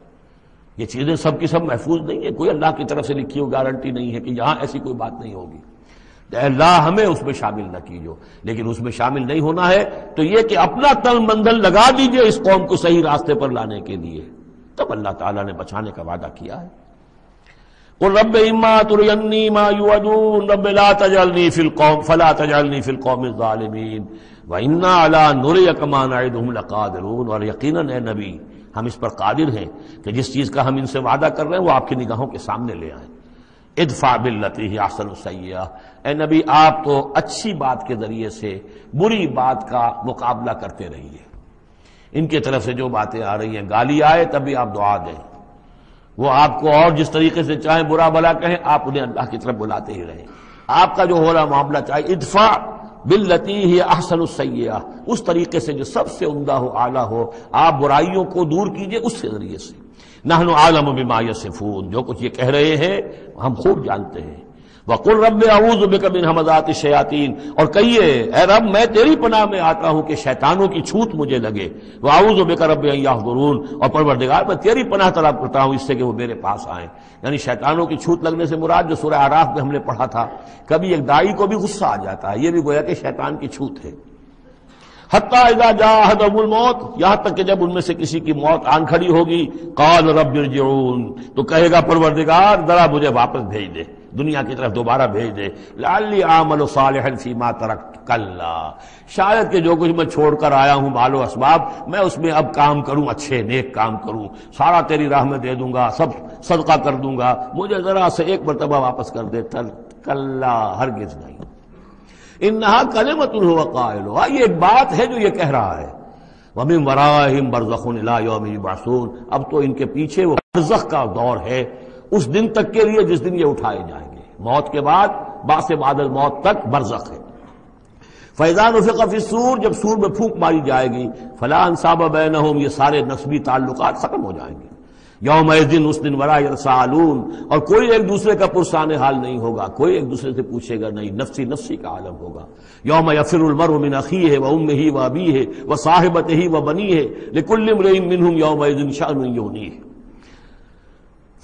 یہ چیزیں سب کی سب محفوظ نہیں ہے، کوئی اللہ کی طرف سے لکھی ہوئی گارنٹی نہیں ہے کہ یہاں ایسی کوئی بات نہیں ہوگی۔ اے اللہ ہمیں اس میں شامل نہ کیجو، لیکن اس میں شامل نہیں ہونا ہے تو یہ کہ اپنا تن بندھن لگا دیجئے اس قوم کو صحیح راستے پر لانے کے لیے، تب اللہ تعالیٰ نے بچانے کا وعدہ کیا ہے۔ قل رب اما ترینی ما یوعدون رب لا تجعلنی فی القوم فلا تجعلنی فی القوم الظالمین، وَإِنَّا عَلَىٰ نُرِيَكَ مَا نَعِدُهُمْ لَقَادِرُونَ، اور یقیناً اے نبی ہم اس پر قادر ہیں کہ جس چیز کا ہم ان سے وعدہ کر رہے ہیں وہ آپ کی نگاہوں کے سامنے لے آئیں۔ ادفع باللتی ہی احسن السیئہ، اے نبی آپ تو اچھی بات کے ذریعے سے بری بات کا مقابلہ کرتے رہیے۔ ان کی طرف سے جو باتیں آ رہی ہیں، گالی آئے تب بھی آپ دعا دیں، وہ آپ کو اور جس طریقے سے چاہیں برا بھلا کہیں، آپ انہیں اللہ کی طرف بلاتے ہی رہیں۔ آپ کا جو ہو رہا معاملہ چاہے ادفع باللتی ہی احسن السیئہ، اس طریقے سے جو سب سے عمدہ ہو، اعلیٰ ہو، آپ برائیوں کو دور کیجئے اس کے ذریعے سے۔ نحن عالم بما یصفون، جو کچھ یہ کہہ رہے ہیں ہم خوب جانتے ہیں۔ وقل رب اعوذ بک من ہمزات الشیاطین، اور کہیے اے رب میں تیری پناہ میں آتا ہوں کہ شیطانوں کی چھوت مجھے لگے۔ واعوذ بک رب ان یحضرون، اور پروردگار میں تیری پناہ طلب کرتا ہوں اس سے کہ وہ میرے پاس آئیں۔ یعنی شیطانوں کی چھوت لگنے سے مراد جو سورہ اعراف میں ہم نے پڑھا تھا، کبھی ایک داعی کو بھی غصہ آ جاتا ہے، یہ بھی گویا کہ شیطان کی چھوت ہے۔ حتی اذا جاء احدهم الموت، یہاں تک کہ جب ان میں سے کسی کی موت آن کھڑی ہوگی، قال رب ارجعون، تو کہے گا پروردگار ذرا مجھے واپس بھیج دے، دنیا کی طرف دوبارہ بھیج دے۔ لعلی اعمل صالحا فیما ترکت، کلا، شاید کہ جو کچھ میں چھوڑ کر آیا ہوں مال و اسباب، میں اس میں اب کام کروں، اچھے نیک کام کروں، سارا تیری راہ میں دے دوں گا، سب صدقہ کر دوں گا، مجھے ذرا سے ایک مرتبہ واپس کر دے۔ کلا، ہرگز نہیں۔ انہا کلمۃ هو قائلها، یہ ایک بات ہے جو یہ کہہ رہا ہے۔ ومن ورائہم برزخ الی یوم یبعثون، اب تو ان کے پیچھے وہ برزخ کا دور ہے، اس دن تک کے لیے جس دن یہ اٹھائے جائیں گے، موت کے بعد بعث بعد الموت تک برزخ ہے۔ فاذا نفخ فی الصور، جب سور میں پھونک ماری جائے گی، فلا انصاب بینہم، یہ سارے نسبی تعلقات ختم ہو جائیں گے۔ یومئذ، اس دن، ولا یتساءلون، اور کوئی ایک دوسرے کا پرسان حال نہیں ہوگا، کوئی ایک دوسرے سے پوچھے گا نہیں، نفسی نفسی کا عالم ہوگا۔ یوم یفر المرء من اخیہ وامہ وابیہ وصاحبتہ وبنیہ لکل امرئ منہم یومئذ شأن یغنیہ۔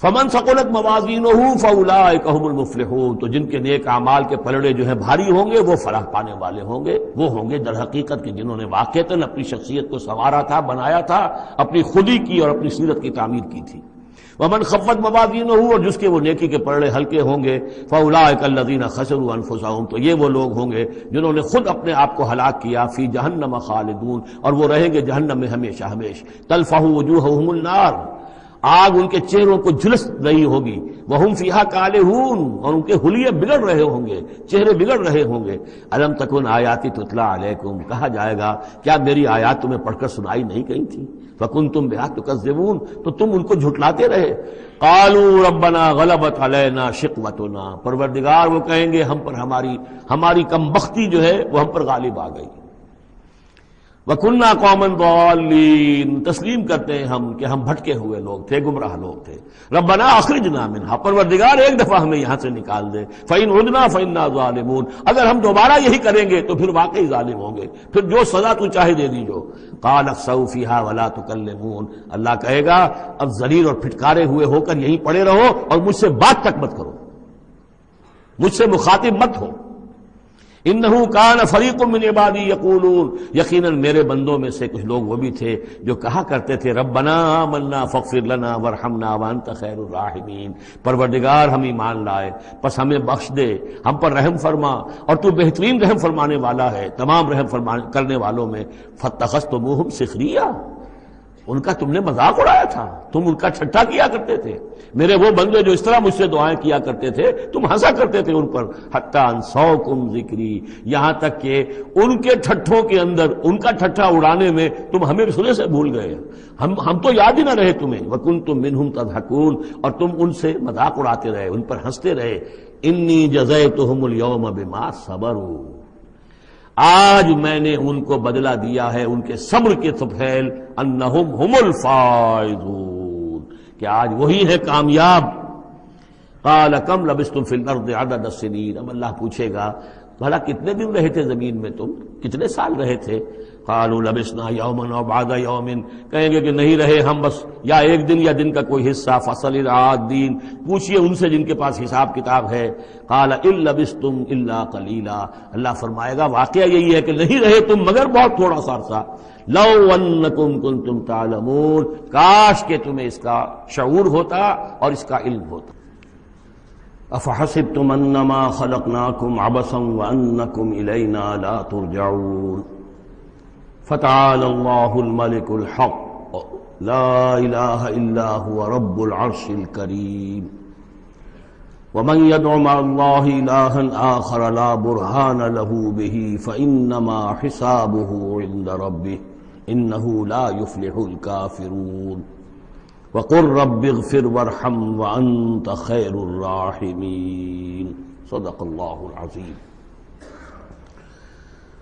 فمن ثقلت موازینہ فاولئک هم المفلحون، تو جن کے نیک اعمال کے پلڑے جو ہیں بھاری ہوں گے وہ فلاح پانے والے ہوں گے، وہ ہوں گے در حقیقت کہ جنہوں نے واقعتاً اپنی شخصیت کو سنوارا تھا، بنایا تھا، اپنی خودی کی اور اپنی سیرت کی تعمیر کی تھی۔ ومن خفت موازینہ، اور جس کے وہ نیکی کے پلڑے ہلکے ہوں گے، فاولئک الذین خسروا انفسهم، تو یہ وہ لوگ ہوں گے جنہوں نے خود اپنے آپ کو ہلاک کیا، فی جہنم خالدون، اور وہ رہیں گے جہنم میں ہمیشہ ہمیشہ۔ تلفح وجوہہم النار، آگ ان کے چہروں کو جھلس رہی ہوگی، وہم فیہا کالہون، اور ان کے حلیے بگڑ رہے ہوں گے، چہرے بگڑ رہے ہوں گے۔ الم تکن آیاتی تتلی علیکم، کہا جائے گا کیا میری آیات تمہیں پڑھ کر سنائی نہیں گئی تھی؟ فکنتم بہا تکذبون، تو تم ان کو جھٹلاتے رہے۔ قالوا ربنا غلبت علینا شقوتنا، پروردگار وہ کہیں گے ہم پر ہماری کم بختی جو ہے وہ ہم پر غالب آ گئی۔ وَكُنَّا قَوْمًا ضَالِّينَ، تسلیم کرتے ہیں ہم کہ ہم بھٹکے ہوئے لوگ تھے، گمراہ لوگ تھے۔ ربنا اخرجنا منها، پروردگار ایک دفعہ ہمیں یہاں سے نکال دے۔ فَإِنْ عُدْنَا فَإِنَّا ظَالِمُونَ، اگر ہم دوبارہ یہی کریں گے تو پھر واقعی ظالم ہوں گے، پھر جو سزا تو چاہے دے دیجو۔ قَالَ اخْسَئُوا فِيهَا وَلَا تُكَلِّمُونَ، اللہ کہے گا اب ذلیل اور پھٹکارے ہوئے ہو کر یہیں پڑے رہو اور مجھ سے بات تک مت کرو، مجھ سے مخاطب مت ہو۔ انہو کان فریق من عبادی یقولون، یقیناً میرے بندوں میں سے کچھ لوگ وہ بھی تھے جو کہا کرتے تھے ربنا آمنا فاغفر لنا وارحمنا وانت خیر الراحمین، پروردگار ہم ایمان لائے پس ہمیں بخش دے، ہم پر رحم فرما، اور تو بہترین رحم فرمانے والا ہے تمام رحم کرنے والوں میں۔ فاتخذتموہم سخریا، ان کا تم نے مذاق اڑایا تھا، تم ان کا ٹھٹھا کیا کرتے تھے، میرے وہ بندے جو اس طرح مجھ سے دعائیں کیا کرتے تھے تم ہنسا کرتے تھے ان پر۔ حتی انسوکم ذکری، یہاں تک کہ ان کے ٹھٹھوں کے اندر، ان کا ٹھٹھا اڑانے میں تم ہمیں سرے سے بھول گئے، ہم تو یاد ہی نہ رہے تمہیں۔ وکنتم منہم تضحکون، اور تم ان سے مذاق اڑاتے رہے، ان پر ہنستے رہے۔ انی جزیتہم اليوم بما صبروا، آج میں نے ان کو بدلہ دیا ہے ان کے صبر کے طفیل، انہم ہم الفائزون، کہ آج وہی ہے کامیاب۔ قال کم لبثتم فی الارض عدد السنین، اب اللہ پوچھے گا بھلا کتنے دن رہے تھے زمین میں، تم کتنے سال رہے تھے؟ قالوا لبثنا یوما او بعد یوم، کہیں گے کہ نہیں رہے ہم بس یا ایک دن یا دن کا کوئی حصہ۔ فصل العادین، پوچھئے ان سے جن کے پاس حساب کتاب ہے۔ قال ان لبثتم الا قلیلا، اللہ فرمائے گا واقعہ یہی ہے کہ نہیں رہے تم مگر بہت تھوڑا سا عرصہ۔ لو انکم کنتم تعلمون، کاش کہ تمہیں اس کا شعور ہوتا اور اس کا علم ہوتا۔ افحسبتم انما خلقناکم عبثا وانکم الینا لا ترجعون، فتعالى الله الملك الحق لا إله إلا هو رب العرش الكريم ومن يدع مع الله إلها آخر لا برهان له به فإنما حسابه عند ربه إنه لا يفلح الكافرون وقل رب اغفر وارحم وأنت خير الراحمين صدق الله العظيم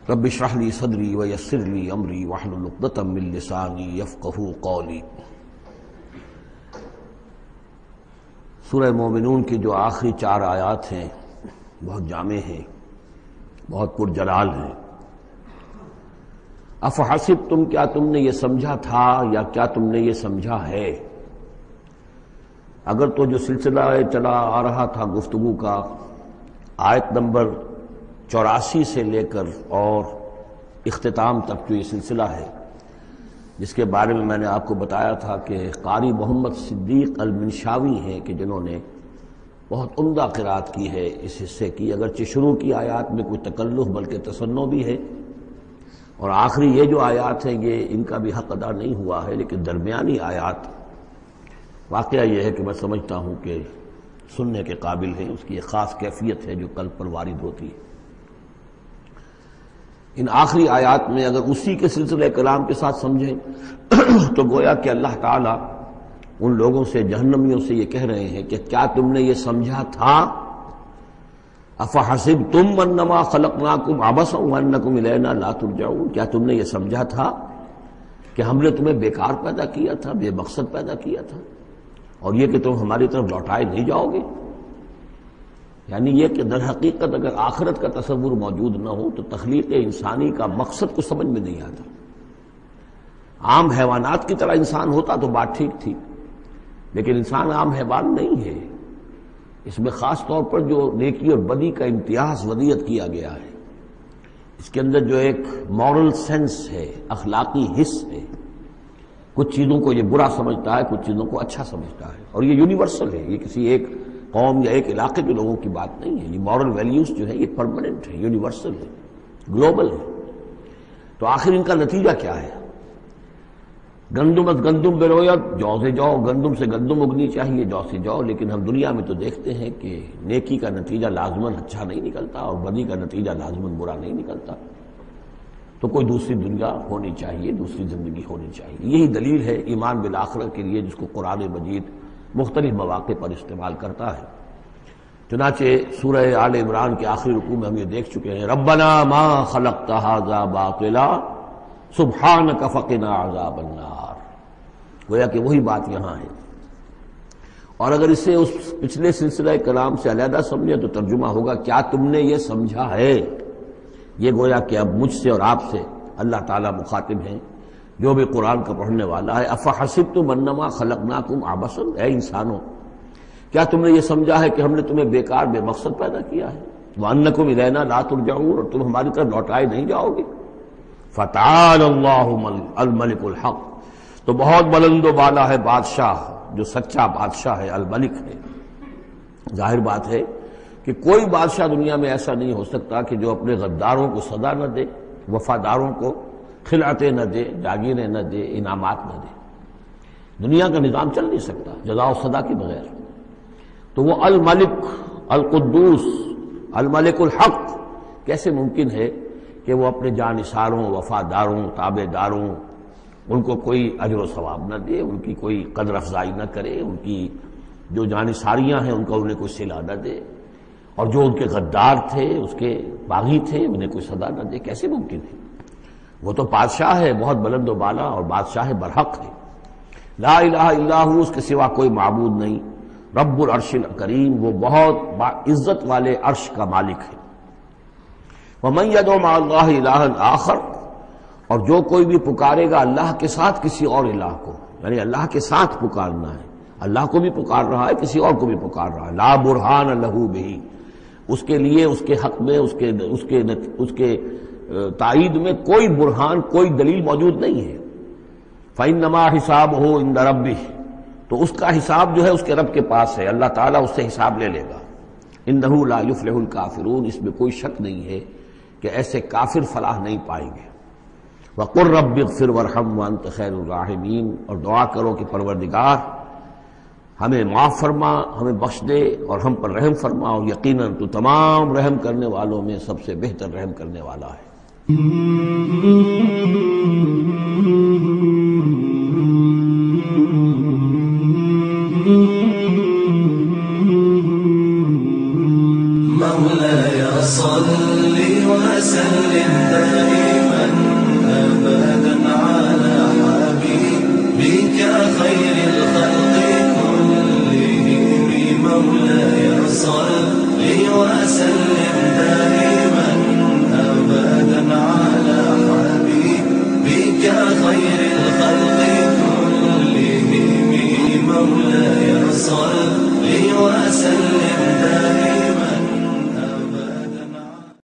رب اشرح لي صدري ويسر لي امري واحلل عقدة من لساني يفقهوا قولي۔ سورہ مومنون کی جو آخری 4 آیات ہیں بہت جامع ہیں، بہت پرجلال ہیں۔ افحسبتم، کیا تم نے یہ سمجھا تھا یا کیا تم نے یہ سمجھا ہے؟ اگر تو جو سلسلہ چلا آ رہا تھا گفتگو کا، آیت نمبر 84 سے لے کر اور اختتام تک جو یہ سلسلہ ہے، جس کے بارے میں نے آپ کو بتایا تھا کہ قاری محمد صدیق المنشاوی ہیں کہ جنہوں نے بہت عمدہ قرات کی ہے اس حصے کی، اگرچہ شروع کی آیات میں کوئی تکلف بلکہ تصنع بھی ہے، اور آخری یہ جو آیات ہیں یہ ان کا بھی حق ادا نہیں ہوا ہے، لیکن درمیانی آیات واقعہ یہ ہے کہ میں سمجھتا ہوں کہ سننے کے قابل ہیں، اس کی ایک خاص کیفیت ہے جو قلب پر وارد ہوتی ہے۔ ان آخری آیات میں اگر اسی کے سلسلہ کلام کے ساتھ سمجھیں تو گویا کہ اللہ تعالیٰ ان لوگوں سے، جہنمیوں سے یہ کہہ رہے ہیں کہ کیا تم نے یہ سمجھا تھا؟ افحسبتم انما خلقناکم عبثا وانکم الینا لا ترجعون، کیا تم نے یہ سمجھا تھا کہ ہم نے تمہیں بیکار پیدا کیا تھا، بے مقصد پیدا کیا تھا، اور یہ کہ تم ہماری طرف لوٹائے نہیں جاؤ گے؟ یعنی یہ کہ در حقیقت اگر آخرت کا تصور موجود نہ ہو تو تخلیق انسانی کا مقصد کو سمجھ میں نہیں آتا۔ عام حیوانات کی طرح انسان ہوتا تو بات ٹھیک تھی، لیکن انسان عام حیوان نہیں ہے۔ اس میں خاص طور پر جو نیکی اور بدی کا امتیاز ودیت کیا گیا ہے، اس کے اندر جو ایک مورل سینس ہے، اخلاقی حس ہے، کچھ چیزوں کو یہ برا سمجھتا ہے، کچھ چیزوں کو اچھا سمجھتا ہے، اور یہ یونیورسل ہے، یہ کسی ایک قوم یا ایک علاقے کے لوگوں کی بات نہیں ہے۔ یہ مورل ویلیوز جو ہے یہ پرماننٹ ہے، یونیورسل ہے، گلوبل ہے۔ تو آخر ان کا نتیجہ کیا ہے؟ گندم از گندم برویت، جو سے جو، گندم سے گندم اگنی چاہیے، جو سے جو، لیکن ہم دنیا میں تو دیکھتے ہیں کہ نیکی کا نتیجہ لازماً اچھا نہیں نکلتا اور بدی کا نتیجہ لازماً برا نہیں نکلتا۔ تو کوئی دوسری دنیا ہونی چاہیے، دوسری زندگی ہونی چاہیے۔ یہی دلیل ہے ایمان بالآخرت کے لیے، جس کو قرآن مجید مختلف مواقع پر استعمال کرتا ہے۔ چنانچہ سورہ آل عمران کے آخری رکوع میں ہم یہ دیکھ چکے ہیں، ربنا ما خلقت ھذا باطلا سبحانک فقنا عذاب النار، گویا کہ وہی بات یہاں ہے۔ اور اگر اسے اس پچھلے سلسلہ کلام سے علیحدہ سمجھے تو ترجمہ ہوگا کیا تم نے یہ سمجھا ہے؟ یہ گویا کہ اب مجھ سے اور آپ سے اللہ تعالیٰ مخاطب ہیں، جو بھی قرآن کا پڑھنے والا ہے۔ افحسبتم انما خلقناکم عبثا، اے انسانوں کیا تم نے یہ سمجھا ہے کہ ہم نے تمہیں بیکار بے مقصد پیدا کیا ہے؟ وانکم الینا لا ترجعون، اور تم ہماری طرف لوٹائے نہیں جاؤ گے۔ فتعالى اللہ الملک الحق، تو بہت بلند و بالا ہے بادشاہ جو سچا بادشاہ ہے، الملک ہے۔ ظاہر بات ہے کہ کوئی بادشاہ دنیا میں ایسا نہیں ہو سکتا کہ جو اپنے غداروں کو سزا نہ دے، وفاداروں کو خلعتیں نہ دے، جاگیریں نہ دے، انعامات نہ دے۔ دنیا کا نظام چل نہیں سکتا جزا و سزا کے بغیر۔ تو وہ الملک القدوس الملک الحق کیسے ممکن ہے کہ وہ اپنے جانثاروں، وفاداروں، تابع داروں، ان کو کوئی اجر و ثواب نہ دے، ان کی کوئی قدر افزائی نہ کرے، ان کی جو جانثاریاں ہیں ان کا انہیں کوئی صلہ نہ دے، اور جو ان کے غدار تھے، اس کے باغی تھے، انہیں کوئی سزا نہ دے؟ کیسے ممکن ہے؟ وہ تو بادشاہ ہے، بہت بلند و بالا، اور بادشاہ برحق ہے۔ لا الہ الا ہو، اس کے سوا کوئی معبود نہیں۔ رب العرش الکریم، وہ بہت عزت والے عرش کا مالک ہے۔ ومن يدعو مع اللہ الہا آخر، اور جو کوئی بھی پکارے گا اللہ کے ساتھ کسی اور الہ کو، یعنی اللہ کے ساتھ پکارنا ہے، اللہ کو بھی پکار رہا ہے، کسی اور کو بھی پکار رہا ہے، لا برہان لہ بہ، اس کے لیے، اس کے حق میں، اس کے تائید میں کوئی برہان، کوئی دلیل موجود نہیں ہے۔ فإنما حسابہ عند ربہ، تو اس کا حساب جو ہے اس کے رب کے پاس ہے، اللہ تعالیٰ اس سے حساب لے لے گا۔ انہ لا یفلح الکافرون، اس میں کوئی شک نہیں ہے کہ ایسے کافر فلاح نہیں پائیں گے۔ وَقُلْ رَبِّ اغْفِرْ وَارْحَمْ وَأَنْتَ خَيْرُ الرَّاحِمِينَ، اور دعا کرو کہ پروردگار ہمیں معاف فرما، ہمیں بخش دے اور ہم پر رحم فرما، اور یقیناً تو تمام رحم کرنے والوں میں سب سے بہتر رحم کرنے والا ہے۔ مولاي صل وسلم دائما أبدا على حبيبك خير الخلق كلهم، مولاي صل وسلم دائما أبدا على حبيبك خير الخلق كلهم، مولاي صل وسلم